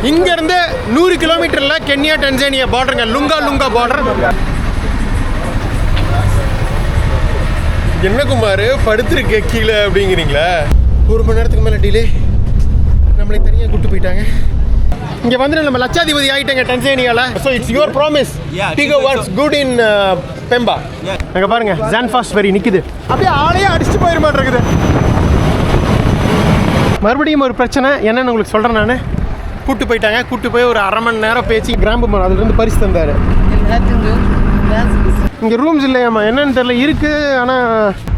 இங்கேருந்து 100 கிலோமீட்டரில் Kenya Tanzania பார்டருங்க, லுங்கா border. என்ன குமார் படுத்துருக்க கீழே அப்படிங்கிறீங்களா? 1 மணி நேரத்துக்கு மேலே டிலே, நம்மளை தனியாக கூப்பிட்டு போயிட்டாங்க. இங்கே வந்து நம்ம லட்சாதிபதி ஆகிட்டாங்க டன்சானியாவில். So it's your promise Tigo works good in Pemba. அங்கே பாருங்க ஜான் ஃபாஸ்ட் வெரி நிற்குது, அப்படியே ஆளையே அடிச்சுட்டு போயிட மாட்டேங்குது. மறுபடியும் ஒரு பிரச்சனை என்னன்னு உங்களுக்கு சொல்கிறேன். நான் கூப்பிட்டு போயிட்டாங்க, கூப்பிட்டு போய் ஒரு 1/2 மணி நேரம் பேச்சு கிராம்பு மரம் அதுலேருந்து பரிசு தந்தார். இங்கே ரூம்ஸ் இல்லையாம்மா, என்னன்னு தெரியல, இருக்குது ஆனால்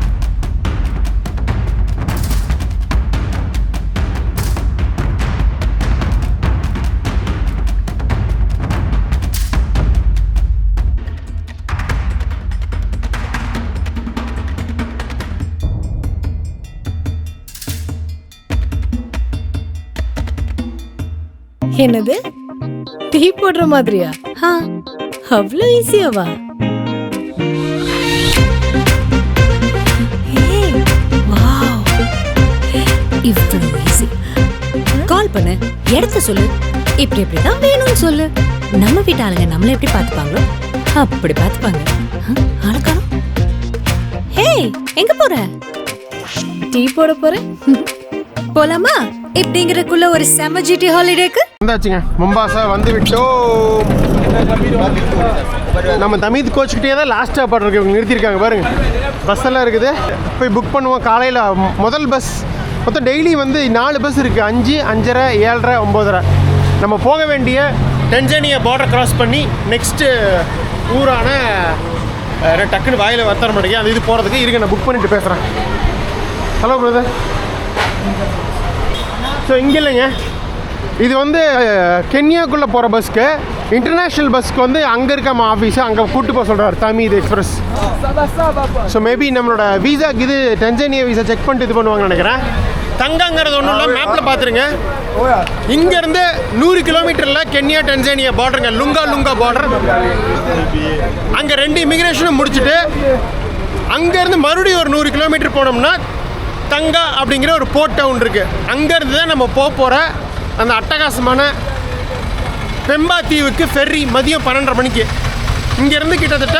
என்னது டீ போடுற மாதிரியா? அவ்வளோ ஈஸியாவா? இவ்வளோ ஈஸி. கால் பண்ணு, இடத்த சொல்லு, இப்படி இப்படிதான் வேணும்னு சொல்லு. நம்ம வீட்டு ஆளுங்க நம்மள எப்படி பார்த்துப்பாங்களோ அப்படி பார்த்துப்பாங்க. ஆளுக்காரம். ஹே, எங்க போற? டீ போட போறேன். போலாமா? இப்படிங்கிறதுக்குள்ள ஒரு செம ஜிடி ஹாலிடேக்கு வந்தாச்சுங்க. மும்பாசா வந்து விட்டோம். நம்ம தமிழ் கோச்சுக்கிட்டே தான் லாஸ்ட் ஸ்டாப் இருக்கு, நிறுத்தியிருக்காங்க பாருங்க. பஸ் எல்லாம் இருக்குது, போய் புக் பண்ணுவோம். காலையில் முதல் பஸ் மொத்தம் டெய்லி வந்து 4 பஸ் இருக்குது, 5, 5:30, 7:30, 9:30. நம்ம போக வேண்டிய டன்சானியா பார்டர் கிராஸ் பண்ணி நெக்ஸ்ட்டு ஊரான டக்குன்னு வாயில் வத்தர மாட்டேங்க அது இது போகிறதுக்கு இருக்கு. நான் புக் பண்ணிவிட்டு பேசுகிறேன். Hello brother. ஸோ இங்கே இல்லைங்க, இது வந்து கென்யாக்குள்ளே போகிற பஸ்க்கு, இன்டர்நேஷ்னல் பஸ்க்கு வந்து அங்கே இருக்காம ஆஃபீஸு, அங்கே கூப்பிட்டு போக சொல்கிறார் தமிழ் எக்ஸ்பிரஸ். ஸோ மேபி நம்மளோட வீசாக்கு இது டன்சானியா வீசா செக் பண்ணிட்டு இது பண்ணுவாங்கன்னு நினைக்கிறேன். தங்காங்கிறது ஒன்றும் இல்லை, மேப்பில் பார்த்துருங்க. இங்கேருந்து 100 கிலோமீட்டரில் கென்யா டன்சானியா பார்டருங்க, லுங்கா பார்டர். அங்கே 2 இமிக்ரேஷனும் முடிச்சுட்டு அங்கேருந்து மறுபடியும் ஒரு 100 கிலோமீட்டர் போனோம்னா தங்கா அப்படிங்கிற ஒரு போர்ட் டவுன் இருக்குது. அங்கேருந்து தான் நம்ம போகிற அந்த அட்டகாசமான பெம்பா தீவுக்கு ஃபெர்ரி மதியம் 12:30 மணிக்கு. இங்கேருந்து கிட்டத்தட்ட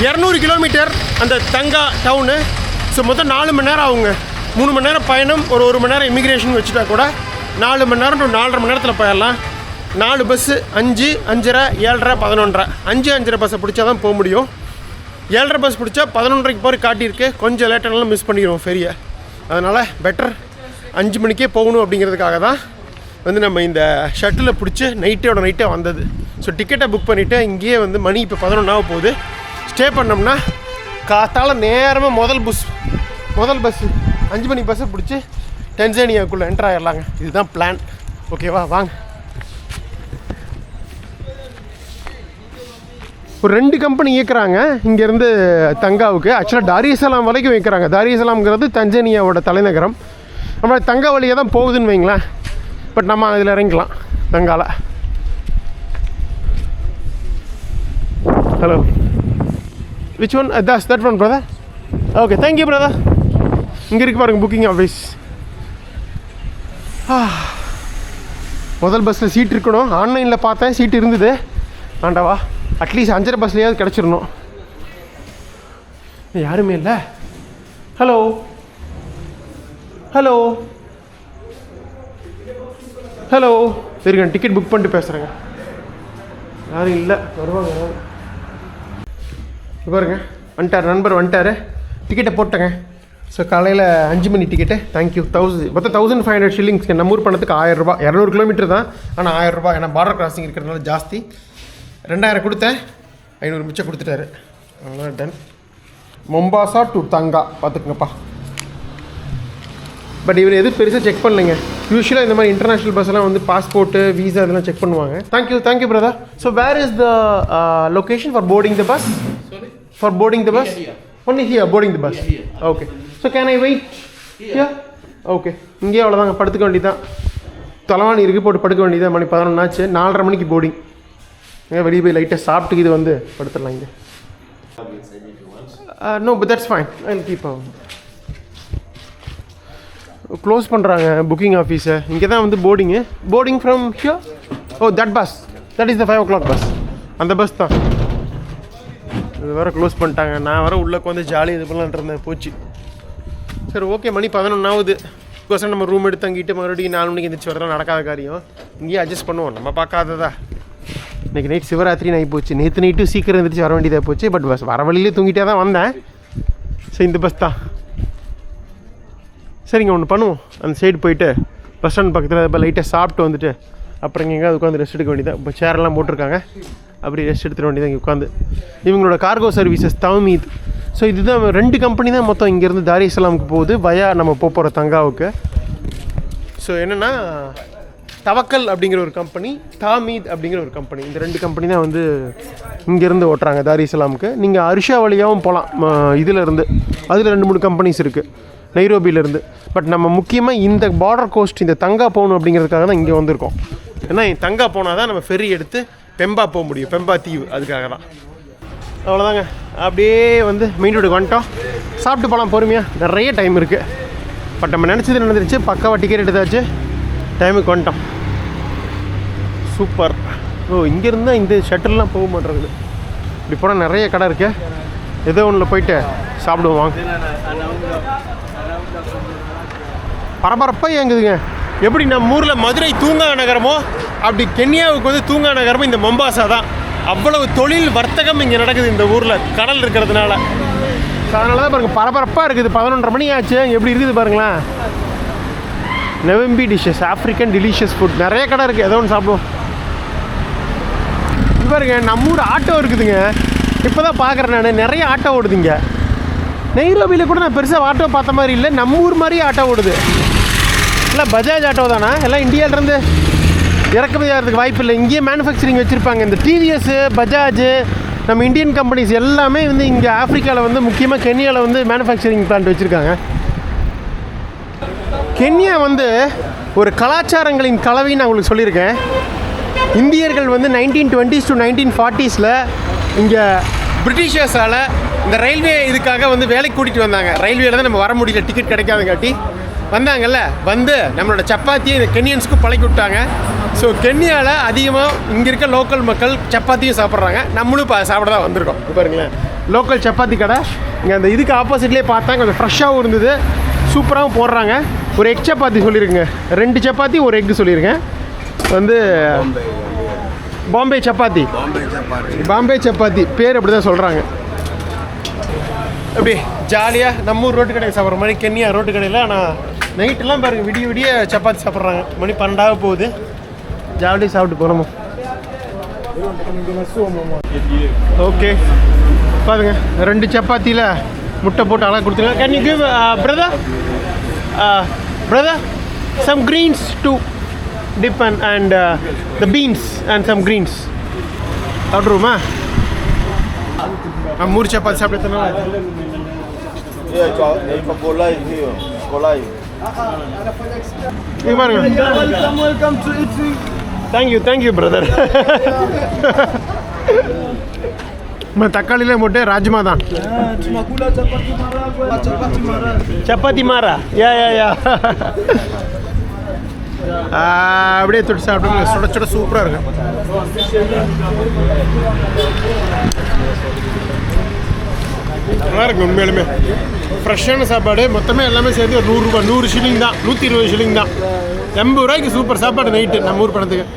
200 கிலோமீட்டர் அந்த தங்கா டவுனு. ஸோ மொத்தம் 4 மணி நேரம் ஆகுங்க. 3 மணி நேரம் பயணம், ஒரு 1 மணி நேரம் இமிக்ரேஷன் வச்சுட்டா கூட 4 மணி நேரம் டு 4:30 மணி நேரத்தில் போயிடலாம். 4 பஸ்ஸு 5, 5:30, 7:30, 11:30. 5, 5:30 பஸ்ஸை பிடிச்சா தான் போக முடியும். 7:30 பஸ் பிடிச்சா 11:30 போகிற காட்டியிருக்கு. கொஞ்சம் லேட்டானாலும் மிஸ் பண்ணிடுவோம் ஃபெரியை. அதனால் பெட்டர் 5 மணிக்கே போகணும் அப்படிங்கிறதுக்காக தான் வந்து நம்ம இந்த ஷட்டில் பிடிச்சி நைட்டே வந்தது. ஸோ டிக்கெட்டை புக் பண்ணிவிட்டு இங்கேயே வந்து மணி இப்போ 11 போகுது. ஸ்டே பண்ணோம்னா காத்தால் நேரமாக முதல் பஸ்ஸு 5 மணி பஸ்ஸை பிடிச்சி டன்சானியாவுக்குள்ளே என்ட்ரு ஆகிடலாங்க. இதுதான் பிளான். ஓகேவா, வாங்க. ஒரு 2 கம்பெனி இயக்குறாங்க இங்கேருந்து தங்காவுக்கு. ஆக்சுவலாக தாரியசலாம் வரைக்கும் வைக்கிறாங்க. தாரியசலாம்ங்கிறது தன்சானியாவோட தலைநகரம். நம்ம தங்கா வழியாக தான் போகுதுன்னு வைங்களேன். பட் நம்ம அதில் இறங்கிக்கலாம் தங்கால. Hello, which one? That one brother. Okay, thank you brother. இங்கே இருக்கு பாருங்க புக்கிங் ஆஃபீஸ். முதல் பஸ்ஸில் சீட் இருக்கணும். ஆன்லைனில் பார்த்தேன், சீட் இருந்தது. ஆண்டவா, அட்லீஸ்ட் 5:30 பஸ்லையாவது கிடச்சிடணும். யாருமே இல்லை. ஹலோ ஹலோ ஹலோ, சரிங்க, டிக்கெட் புக் பண்ணிட்டு பேசுகிறேங்க. யாரும் இல்லை, வருவாங்க. பாருங்க, வந்துட்டார் நண்பர், வந்துட்டார். டிக்கெட்டை போட்டேங்க. ஸோ காலையில் 5 மணி டிக்கெட்டு. தேங்க்யூ. மொத்தம் 1500 ஷில்லிங்ஸ்க்கு. நம்ம ஊர் பணத்துக்கு 1000 ரூபா. 200 கிலோமீட்டர் தான், ஆனால் 1000 ரூபா. ஏன்னா பார்டர் கிராசிங் இருக்கிறதுனால ஜாஸ்தி. 2000 கொடுத்தேன், 500 மிச்சம் கொடுத்துட்டாரு. அதனால் டன். மும்பாசா டு தங்கா பார்த்துக்குங்கப்பா. பட் இவர் எதுவும் பெருசாக செக் பண்ணலைங்க. யூஸ்வலாக இந்த மாதிரி இன்டர்நேஷ்னல் பஸ்ஸெல்லாம் வந்து பாஸ்போர்ட்டு, வீசா இதெல்லாம் செக் பண்ணுவாங்க. Thank you brother. So where is the location for boarding the bus? For boarding the bus? Only here boarding the bus. Okay. So can I wait here? Okay. இங்கேயே அவ்வளோதாங்க, படுத்துக்க வேண்டியதான். தலைவாணி இருக்குது, போட்டு படுக்க வேண்டியதான். மணி 11 ஆச்சு. 4:30 மணிக்கு போர்டிங். வெளியே போய் லைட்டாக சாப்பிட்டு இது வந்து படுத்துடலாம் இங்கே. No, but that's fine. I'll keep on. Close பண்ணுறாங்க புக்கிங் ஆஃபீஸை. இங்கே தான் வந்து boarding from here. O that bus, that is the 5 o'clock bus. அந்த பஸ் தான். இது வேறு க்ளோஸ் பண்ணிட்டாங்க. நான் வர உள்ளே வந்து ஜாலியாக இது பண்ணலான்ட்டு இருந்தேன். போச்சு. சரி ஓகே, மணி 11 ஆகுது. கோசம் நம்ம ரூம் எடுத்து தங்கிட்டு மறுபடியும் 4 மணிக்கு எந்திரிச்சு வரலாம். நடக்காத காரியம். இங்கேயே அட்ஜஸ்ட் பண்ணுவோம், நம்ம பார்க்காததா. இன்றைக்கி நைட் சிவராத்திரி ஆகி போச்சு. நேற்று நைட்டு சீக்கிரம் எந்திரிச்சு வர வேண்டியதாக போச்சு. பட் பஸ் வர வழியிலே தூங்கிட்டே தான் வந்தேன். சரி இந்த பஸ் தான். சரிங்க, ஒன்று பண்ணுவோம். அந்த சைடு போயிட்டு பஸ் ஸ்டாண்ட் பக்கத்தில் இப்போ லைட்டாக சாப்பிட்டு வந்துட்டு அப்புறம் இங்கே எங்கேயாவது உட்காந்து ரெஸ்ட் எடுக்க வேண்டியதான். இப்போ சேரெல்லாம் போட்டிருக்காங்க, அப்படி ரெஸ்ட் எடுத்துட வேண்டியதான் இங்கே உட்காந்து. இவங்களோட கார்கோ சர்வீசஸ் தவ்மீத். ஸோ இதுதான் 2 கம்பெனி தான் மொத்தம் இங்கேருந்து தாரிசலாமுக்கு போகுது, வயா நம்ம போகிற தங்காவுக்கு. ஸோ என்னென்னா தவக்கல் அப்படிங்கிற ஒரு கம்பெனி, தாமீத் அப்படிங்கிற ஒரு கம்பெனி. இந்த 2 கம்பெனி தான் வந்து இங்கேருந்து ஓட்டுறாங்க தாரிசலாமுக்கு. நீங்கள் அரிஷா வழியாகவும் போகலாம் இதிலேருந்து. அதில் 2-3 கம்பெனிஸ் இருக்குது நைரோபியிலேருந்து. பட் நம்ம முக்கியமாக இந்த பார்டர் கோஸ்ட், இந்த தங்கா போகணும் அப்படிங்கிறதுக்காக தான் இங்கே வந்திருக்கோம். ஏன்னா தங்கா போனால் தான் நம்ம ஃபெரி எடுத்து பெம்பா போக முடியும், பெம்பா தீவு. அதுக்காக தான். அவ்வளோதாங்க. அப்படியே வந்து மெயின் ரோடுக்கு வந்துட்டோம். சாப்பிட்டு போகலாம் பொறுமையாக, நிறைய டைம் இருக்குது. பட் நம்ம நினச்சது நடந்துருச்சு. பக்காவாக டிக்கெட் எடுத்தாச்சு, டைமுக்கு வந்துட்டோம். சூப்பர். ஓ இங்கேருந்து தான் இந்த ஷட்டில்லாம் போக மாட்டேங்குது. இப்படி போனால் நிறைய கடை இருக்குது. ஏதோ ஒன்றில் போயிட்டு சாப்பிடுவோம். பரபரப்பாக இயங்குதுங்க. எப்படி நம்ம ஊரில் மதுரை தூங்கா நகரமோ அப்படி கென்யாவுக்கு வந்து தூங்கா நகரமும் இந்த மொம்பாசா தான். அவ்வளவு தொழில் வர்த்தகம் இங்கே நடக்குது இந்த ஊரில், கடல் இருக்கிறதுனால. அதனால தான் பாருங்கள் பரபரப்பாக இருக்குது. 11:30 மணி ஆச்சு. எப்படி இருக்குது பாருங்களேன். நெவம்பி டிஷ்ஷஸ், ஆஃப்ரிக்கன் டெலிஷியஸ் ஃபுட், நிறைய கடை இருக்குது. ஏதோ ஒன்று சாப்பிடுவோம். இது பாருங்க, நம்ம ஊர் ஆட்டோ இருக்குதுங்க. இப்போ தான் பார்க்குறேன் நான், நிறைய ஆட்டோ ஓடுதுங்க. நைரோபியில் கூட நான் பெருசாக ஆட்டோ பார்த்த மாதிரி இல்லை. நம்ம ஊர் மாதிரியே ஆட்டோ ஓடுது. இல்லை பஜாஜ் ஆட்டோ தானே, எல்லாம் இந்தியாவிலேருந்து இறக்குமதி ஆகிறதுக்கு வாய்ப்பு இல்லை. இங்கேயே மேனுஃபேக்சரிங் வச்சுருப்பாங்க. இந்த டிவிஎஸ், பஜாஜ், நம்ம இந்தியன் கம்பெனிஸ் எல்லாமே வந்து இங்கே ஆஃப்ரிக்காவில் வந்து முக்கியமாக கென்யாவில் வந்து மேனுஃபேக்சரிங் பிளான்ட் வச்சுருக்காங்க. கென்யா வந்து ஒரு கலாச்சாரங்களின் கலவைன்னு நான் உங்களுக்கு சொல்லியிருக்கேன். இந்தியர்கள் வந்து 1920s to 1940s இங்கே பிரிட்டிஷர்ஸால் இந்த ரயில்வே இதுக்காக வந்து வேலைக்கு கூட்டிகிட்டு வந்தாங்க. ரயில்வேல தான் நம்ம வர முடியல, டிக்கெட் கிடைக்காதங்காட்டி வந்தாங்கல்ல. வந்து நம்மளோட சப்பாத்தியை இந்த கென்யன்ஸுக்கு பழக்கி விட்டாங்க. ஸோ கென்யாவில் அதிகமாக இங்கே இருக்க லோக்கல் மக்கள் சப்பாத்தியும் சாப்பிட்றாங்க. நம்மளும் சாப்பிட தான் வந்திருக்கோம். பாருங்களேன், லோக்கல் சப்பாத்தி கடை இங்கே அந்த இதுக்கு ஆப்போசிட்லேயே பார்த்தா கொஞ்சம் ஃப்ரெஷ்ஷாகவும் இருந்தது, சூப்பராகவும் போடுறாங்க. ஒரு எக் சப்பாத்தி சொல்லியிருக்குங்க, 2 சப்பாத்தி 1 எக்கு சொல்லியிருக்கேன். வந்து பாம்பே சப்பாத்தி, பாம்பே சப்பாத்தி பேர் அப்படி தான் சொல்கிறாங்க. அப்படி ஜாலியாக நம்ம ஊர் ரோட்டு கடையில் சாப்பிட்ற மாதிரி கென்யா ரோட்டு கடையில். ஆனால் நைட்டெல்லாம் பாருங்கள், விடிய விடிய சப்பாத்தி சாப்பிட்றாங்க. மணி 12 போகுது. ஜாலியாக சாப்பிட்டு போகணுமா. ஓகே பாருங்க, 2 சப்பாத்தியில் முட்டை போட்டு அழகாக கொடுத்துருங்க. Can you give brother some greens to dip and the beans and some greens சாப்பிட்ருவோமா? நம்ம ஊர் சப்பாத்தி சாப்பிட்டதுனால இங்கே பாருங்க. Thank you brother. தக்காளியிலே போட்டு ராஜ்மா தான். சப்பாத்தி மாறா யா அப்படியே தொட்டு சாப்பிட்டு சுட சுட சூப்பராக இருக்கும். நல்லா இருக்கும் உண்மையிலுமே. ஃப்ரெஷ்ஷான சாப்பாடு. மொத்தமே எல்லாமே சேர்த்து ஒரு 100 ரூபா, 100 ஷில்லிங் தான், 120 ஷில்லிங் தான். 80 ரூபாய்க்கு சூப்பர் சாப்பாடு நைட்டு நம்ம ஊர் பணத்துக்கு.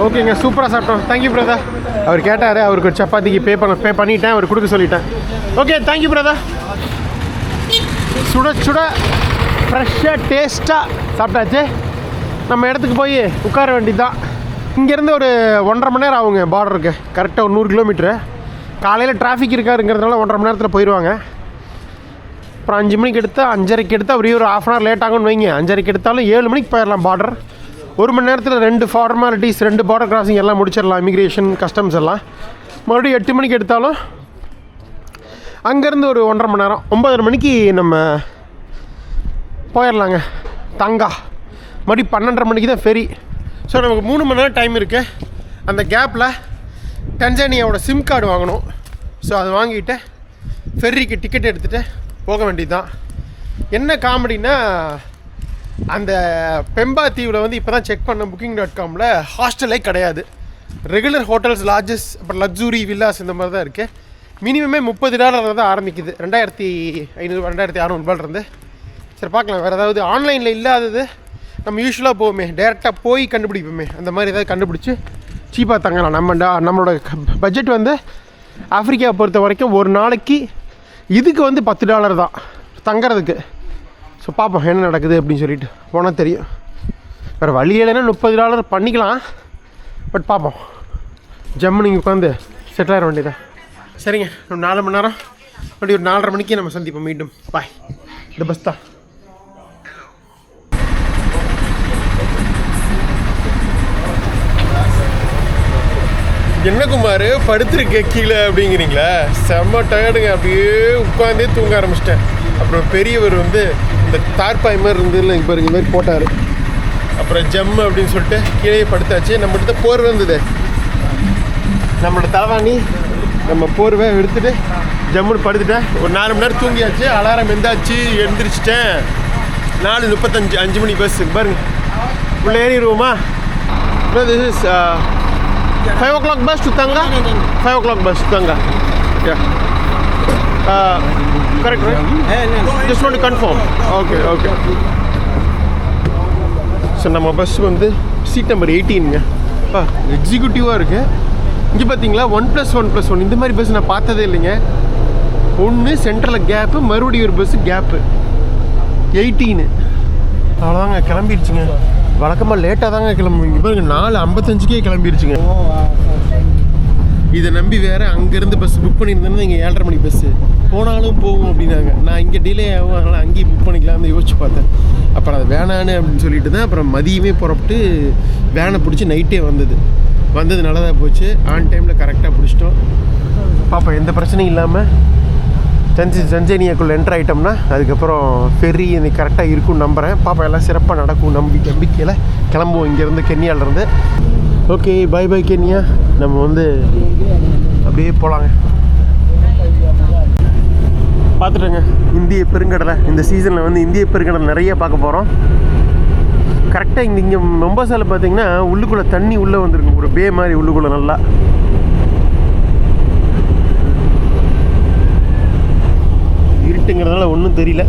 ஓகேங்க, சூப்பராக சாப்பிட்டோம். Thank you brother. அவர் கேட்டார், அவருக்கு ஒரு சப்பாத்திக்கு பே பண்ணிட்டேன், அவர் கொடுக்க சொல்லிட்டேன். Okay thank you brother. சுட சுட ஃப்ரெஷ்ஷாக டேஸ்ட்டாக சாப்பிட்டாச்சு. நம்ம இடத்துக்கு போய் உட்கார வேண்டியது தான். இங்கேருந்து ஒரு 1.5 மணி நேரம் ஆகுங்க பார்டருக்கு. கரெக்டாக ஒரு 100 கிலோமீட்ரு. காலையில் டிராஃபிக் இருக்காருங்கிறதுனால 1.5 மணி நேரத்தில் போயிடுவாங்க. அப்புறம் 5 மணிக்கு எடுத்தால் 5:30க்கு எடுத்தால் அப்படியே ஒரு 1/2 hour லேட் ஆகும்னு வைங்க. 5:30க்கு எடுத்தாலும் 7 மணிக்கு போயிடலாம் பார்டர். 1 மணி நேரத்தில் 2 ஃபார்மாலிட்டிஸ், 2 பார்டர் கிராசிங் எல்லாம் முடிச்சிடலாம். இமிக்ரேஷன், கஸ்டம்ஸ் எல்லாம். மறுபடியும் 8 மணிக்கு எடுத்தாலும் அங்கேருந்து ஒரு 1.5 மணி நேரம், 9:30 மணிக்கு நம்ம போயிடலாங்க தங்கா. மறுபடியும் 12:30 மணிக்கு தான் ஃபெரி. ஸோ நமக்கு 3 மணி நேரம் டைம் இருக்குது. அந்த கேப்பில் டன்சானியாவோட சிம் கார்டு வாங்கணும். ஸோ அது வாங்கிட்டு ஃபெர்ரிக்கு டிக்கெட் எடுத்துகிட்டு போக வேண்டியது தான். என்ன காமெடின்னா, அந்த பெம்பா தீவில் வந்து இப்போ தான் செக் பண்ண booking.comல ஹாஸ்டலே கிடையாது. ரெகுலர் ஹோட்டல்ஸ், லாட்ஜஸ், அப்புறம் லக்ஸுரி வில்லாஸ் இந்த மாதிரி தான் இருக்குது. மினிமமே $30 தான் ஆரம்பிக்குது. 2500 2600 இருந்து. சரி பார்க்கலாம், வேறு ஏதாவது ஆன்லைனில் இல்லாதது நம்ம யூஸ்வலாக போவோமே, டேரெக்டாக போய் கண்டுபிடிப்போமே, அந்த மாதிரி ஏதாவது கண்டுபிடிச்சி சீப்பாக தங்கலாம். நம்மளோட பட்ஜெட் வந்து ஆஃப்ரிக்கா பொறுத்த வரைக்கும் ஒரு நாளைக்கு இதுக்கு வந்து $10 தான் தங்குறதுக்கு. ஸோ பார்ப்போம் என்ன நடக்குது அப்படின்னு சொல்லிட்டு போனால் தெரியும். வேறு வழி இல்லைன்னா $30 பண்ணிக்கலாம். பட் பார்ப்போம், ஜம்மு நீங்கள் உட்காந்து செட்டில் ஆகிட வேண்டியதான். சரிங்க, ஒரு 4 மணி நேரம் அப்படி ஒரு 4:30 மணிக்கு நம்ம சந்திப்போம் மீண்டும். பாய். இந்த பஸ் தான். என்ன குமார் படுத்துருக்க கீழே அப்படிங்கிறீங்களா? செம்ம டயர்டுங்க, அப்படியே உட்காந்தே தூங்க ஆரம்பிச்சிட்டேன். அப்புறம் பெரியவர் வந்து இந்த தார்பாய் மாதிரி இருந்ததில்ல, இப்போ இந்த மாதிரி போட்டார். அப்புறம் ஜம்மு அப்படின்னு சொல்லிட்டு கீழே படுத்தாச்சு. நம்மகிட்ட போர்வை இருந்தது, நம்மளோட தலைவாணி, நம்ம போர்வை எடுத்துகிட்டு ஜம்முன்னு படுத்துட்டேன். ஒரு 4 மணி நேரம் தூங்கியாச்சு. அலாரம் எந்தாச்சு, எழுந்திரிச்சிட்டேன். 4:35 5 மணி பஸ் பாருங்க. உள்ளே ஏறிடுவோமா? This is 5 o'clock bus to Tanga? 5 o'clock bus to Tanga. Yeah. Correct, right? Just want to confirm. Okay. So நம்ம பஸ் வந்து சீட் நம்பர் 18ங்க. எக்ஸிக்யூட்டிவாக இருக்குது. இங்கே பார்த்தீங்களா 1+1+1 இந்த மாதிரி பஸ் நான் பார்த்ததே இல்லைங்க. ஒன்று சென்டரில் கேப்பு, மறுபடியும் ஒரு பஸ்ஸு கேப்பு. 18 அவ்வளோதாங்க, கிளம்பிடுச்சுங்க. வழக்கமாக லேட்டாக தாங்க கிளம்புவீங்க. இப்போ 4:55 கிளம்பிடுச்சுங்க. இதை நம்பி வேறு அங்கேருந்து பஸ் புக் பண்ணியிருந்தேன்னா இங்கே 7:30 மணி பஸ்ஸு போனாலும் போகும் அப்படின்னாங்க. நான் இங்கே டிலே ஆகும், அதனால் அங்கேயும் புக் பண்ணிக்கலாம்னு யோசிச்சு பார்த்தேன். அப்புறம் அது வேணான்னு அப்படின்னு சொல்லிட்டு தான் அப்புறம் மதியமே புறப்பட்டு வேனை பிடிச்சி நைட்டே வந்தது நல்லதாக போச்சு. ஆன் டைமில் கரெக்டாக பிடிச்சிட்டோம். பாப்பா எந்த பிரச்சனையும் இல்லாமல் தஞ்சேனியாக்குள்ளே என்ட்ரு ஆகிட்டோம்னா அதுக்கப்புறம் ஃபெர்ரி இன்னைக்கு கரெக்டாக இருக்கும்னு நம்புகிறேன். பாப்பா எல்லாம் சிறப்பாக நடக்கும் நம்பிக்கையில் கிளம்புவோம் இங்கேருந்து, கென்யாவிலேருந்து. Okay, by Kenya. நம்ம வந்து அப்படியே போகலாங்க. பார்த்துட்டோங்க இந்திய பெருங்கடலை. இந்த சீசனில் வந்து இந்திய பெருங்கடலை நிறைய பார்க்க போகிறோம். கரெக்டாக இங்கே மொம்பாசாவில் பார்த்தீங்கன்னா உள்ளுக்குள்ளே தண்ணி உள்ளே வந்துருக்கும், ஒரு பே மாதிரி உள்ளுக்குள்ளே நல்லா. இருட்டுங்கிறதுனால ஒன்றும் தெரியல.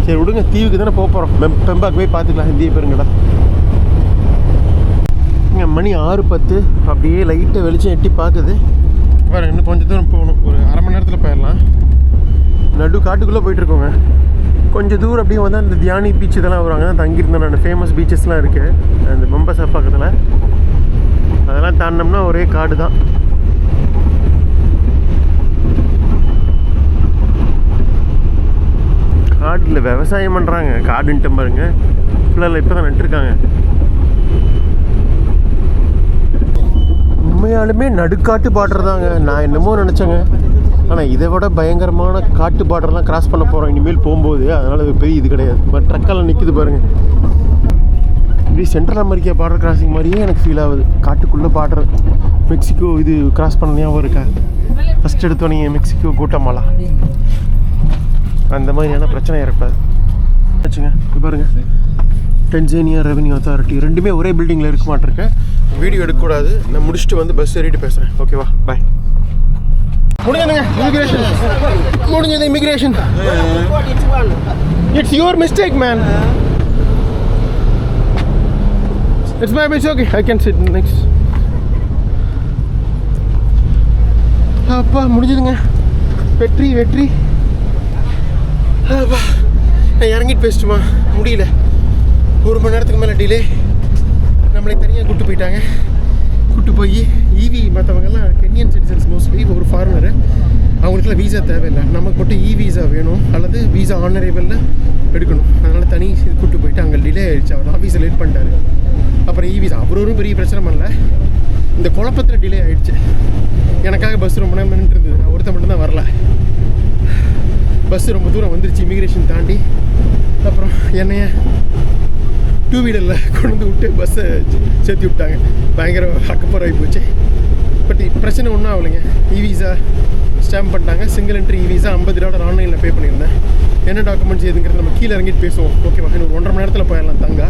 சரி விடுங்க, தீவுக்கு தானே போக போகிறோம். பெம்பாக்கு போய் பார்த்துக்கலாம் இந்திய பெருங்கடல். இங்கே மணி 6:10. அப்படியே லைட்டாக வெளிச்சம் எட்டி பார்க்குது. வேறு இன்னும் கொஞ்சம் தூரம் போகணும், ஒரு அரை மணி நேரத்தில் போயிடலாம். நடு காட்டுக்குள்ளே போயிட்டுருக்கோங்க. கொஞ்சம் தூரம் அப்படியே வந்தால் அந்த தியானி பீச் இதெல்லாம் வருவாங்க. தான் தங்கியிருந்தேன் நான். ஃபேமஸ் பீச்சஸ்லாம் இருக்குது அந்த மொம்பாசா பக்கத்தில். அதெல்லாம் தாண்டினோம்னா ஒரே காடு தான். காட்டில் விவசாயம் பண்ணுறாங்க. காடுன்ட்டு பாருங்க, ஃபுல்லாக இப்போ தான் நட்டுருக்காங்க. உண்மையாலுமே நடுக்காட்டு பார்டர் தாங்க. நான் என்னமோ நினச்சேங்க, ஆனால் இதை விட பயங்கரமான காட்டு பார்டர்லாம் கிராஸ் பண்ண போகிறோம் இனிமேல் போகும்போது. அதனால் இது பெரிய இது கிடையாது. பட் ட்ரக்கெல்லாம் நிற்கிது பாருங்கள். இப்படி சென்ட்ரல் அமெரிக்கா பார்டர் கிராசிங் மாதிரியே எனக்கு ஃபீல் ஆகுது. காட்டுக்குள்ளே பார்டர். மெக்சிகோ இது கிராஸ் பண்ண ஞாபகம் இருக்கா? ஃபஸ்ட் எடுத்தோன்னே மெக்சிகோ கூட்டமாலா அந்த மாதிரியான பிரச்சனை ஏற்படாது வச்சுங்க. இப்போ பாருங்கள், டென்சேனியா ரெவென்யூ அத்தாரிட்டி ரெண்டுமே ஒரே பில்டிங்கில் இருக்க மாட்டிருக்கேன். வீடியோ எடுக்கக்கூடாது. நான் முடிச்சுட்டு வந்து பஸ் ஏறிட்டு பேசுகிறேன். ஓகேவா? பாய். முடிஞ்சதுங்க இமிக்ரேஷன். முடிஞ்சது immigration. It's your mistake man. It's my mistake. Okay, I can sit next. அப்பா முடிஞ்சதுங்க. வெற்றி. நான் இறங்கிட்டு பேசிட்டுமா முடியல. 1 மணி நேரத்துக்கு மேலே டிலே. நம்மளை தனியாக கூப்பிட்டு போயிட்டாங்க. கூப்பிட்டு போய் ஈவி மற்றவங்கெல்லாம் கென்யன் சிட்டிசன்ஸ் மோஸ்ட்லி, ஒரு ஃபாரினரு, அவங்களுக்குலாம் வீசா தேவையில்லை. நமக்கு மட்டும் இ வீசா வேணும் அல்லது வீசா ஆனரேபிளில் எடுக்கணும். அதனால் தனி கூப்பிட்டு போயிட்டு அங்கே டிலே ஆகிடுச்சு. அவர் ஆஃபீஸில் லேட் பண்ணிட்டாரு. அப்புறம் இ வீசா அவரும் பெரிய பிரச்சனை பண்ணல. இந்த குழப்பத்தில் டிலே ஆகிடுச்சு. எனக்காக பஸ் ரொம்ப நேரம் நின்றுருந்தது. நான் ஒருத்த மட்டும்தான் வரல. பஸ்ஸு ரொம்ப தூரம் வந்துருச்சு இமிக்ரேஷன் தாண்டி. அப்புறம் என்னைய 2 வீலரில் கொண்டு வந்து விட்டு பஸ்ஸை சேர்த்து விட்டாங்க. பயங்கர அக்கப்பராகி போச்சு. பட் பிரச்சனை ஒன்றும் ஆகலைங்க. இ வீசா ஸ்டாம்ப் பண்ணிட்டாங்க. சிங்கிள் என்ட்ரி விசா $50 ஆன்லைனில் பே பண்ணியிருந்தேன். என்ன டாக்குமெண்ட்ஸ் எதுங்கிறது நம்ம கீழே இறங்கிட்டு பேசுவோம். ஓகேவா? இன்னும் 1.5 மணி நேரத்தில் போயிடலாம் தங்கா.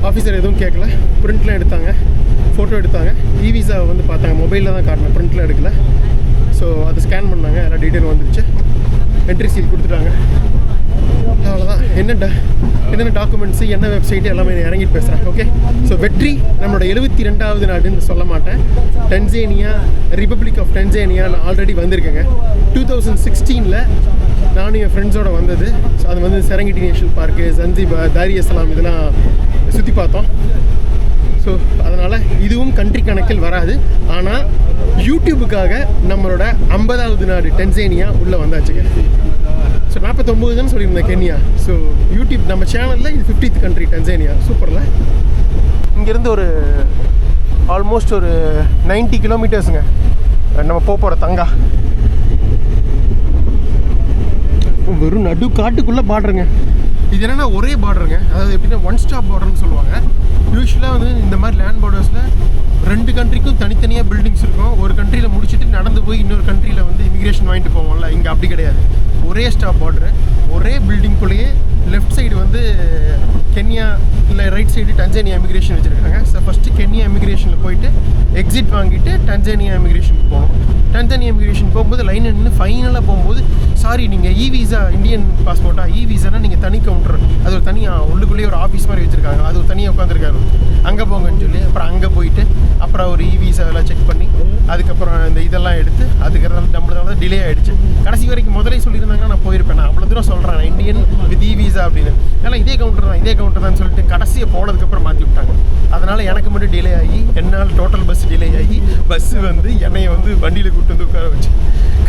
ஆஃபீஸர் எதுவும் கேட்கல, பிரிண்ட்லாம் எடுத்தாங்க, ஃபோட்டோ எடுத்தாங்க. விசாவை வந்து பார்த்தாங்க, மொபைலில் தான் காட்டினேன், பிரிண்ட்டில் எடுக்கல. ஸோ அதை ஸ்கேன் பண்ணாங்க, எல்லா டீட்டெயிலும் வந்துருச்சு. என்ட்ரி சீல் கொடுத்துட்டாங்க. அவ்வளோதான். என்னென்ன டாக்குமெண்ட்ஸு, என்ன வெப்சைட்டு எல்லாமே இறங்கிட்டு பேசுகிறேன். ஓகே. ஸோ வெற்றி நம்மளோட 72வது நாடுன்னு சொல்ல மாட்டேன். டன்சேனியா, ரிப்பப்ளிக் ஆஃப் டன்சேனியா நான் ஆல்ரெடி வந்திருக்கேங்க. 2016 நானும் என் ஃப்ரெண்ட்ஸோடு வந்தது. ஸோ அது வந்து செரங்கிட்டி நேஷனல் பார்க்கு, ஜன்சிபார், தார் எஸ் சலாம் இதெல்லாம் சுற்றி பார்த்தோம். ஸோ அதனால் இதுவும் கண்ட்ரி கணக்கில் வராது. ஆனால் யூடியூபுக்காக நம்மளோட 50வது நாடு டன்சேனியா உள்ளே வந்தாச்சுங்க. ஸோ 49 சொல்லியிருந்தேன் கென்யா. ஸோ யூடியூப் நம்ம சேனலில் இது 50th கண்ட்ரி டன்சேனியா. சூப்பரில். இங்கேருந்து ஒரு ஆல்மோஸ்ட் ஒரு 90 கிலோமீட்டர்ஸுங்க நம்ம போகிற தங்கா. வெறும் நடு காட்டுக்குள்ளே பார்டருங்க. இது என்னென்னா ஒரே பார்டருங்க. அதாவது எப்படின்னா ஒன் ஸ்டாப் பார்டர்னு சொல்லுவாங்க. யூஸ்வலாக வந்து இந்த மாதிரி லேண்ட் பார்டர்ஸில் 2 கண்ட்ரிக்கும் தனித்தனியாக பில்டிங்ஸ் இருக்கும். ஒரு கண்ட்ரியில் முடிச்சுட்டு நடந்து போய் இன்னொரு கண்ட்ரியில் வந்து இமிக்ரேஷன் வாங்கிட்டு போவோம்ல. இங்கே அப்படி கிடையாது. ஒரே ஸ்டாப் பார்டரு, ஒரே பில்டிங்குள்ளேயே லெஃப்ட் சைடு வந்து கென்யா, இல்லை ரைட் சைடு டன்சேனியா இமிக்ரேஷன் வச்சுருக்காங்க. ஸோ ஃபஸ்ட்டு கென்யா இமிக்ரேஷனில் போயிட்டு எக்ஸிட் வாங்கிட்டு டன்சேனியா இமிக்ரேஷனுக்கு போகணும். டன்சேனியா இமிக்ரேஷன் போகும்போது லைன் நின்று ஃபைனலாக போகும்போது, சாரி நீங்கள் விசா இந்தியன் பாஸ்போர்ட்டா, விசானா நீங்கள் தனி கவுண்டர், அது ஒரு தனியாக உள்ளுக்குள்ளேயே ஒரு ஆஃபீஸ் மாதிரி வச்சுருக்காங்க, அது ஒரு தனியாக உட்காந்துருக்காரு, அங்கே போங்கன்னு சொல்லி அப்புறம் அங்கே போயிட்டு அப்புறம் ஒரு விசாவெல்லாம் செக் பண்ணி அதுக்கப்புறம் இந்த இதெல்லாம் எடுத்து அதுக்கப்புறம் நம்மளதால தான் டிலே ஆகிடுச்சு. கடைசி வரைக்கும் முதலே சொல்லியிருந்தாங்கன்னா நான் போயிருப்பேன். நான் அவ்வளோ தூரம் சொல்கிறேன் இந்தியன் வித் விசா அப்படின்னு. ஏன்னா இதே கவுண்டர் தான் சொல்லிட்டு கடைசியை போனதுக்கப்புறம் மாற்றி விட்டாங்க. அதனால் எனக்கு மட்டும் டிலே ஆகி என்னால் டோட்டல் பஸ் டிலே ஆகி பஸ்ஸு வந்து என்னையை வந்து வண்டியில் கூப்பிட்டு வந்து உட்கார வச்சு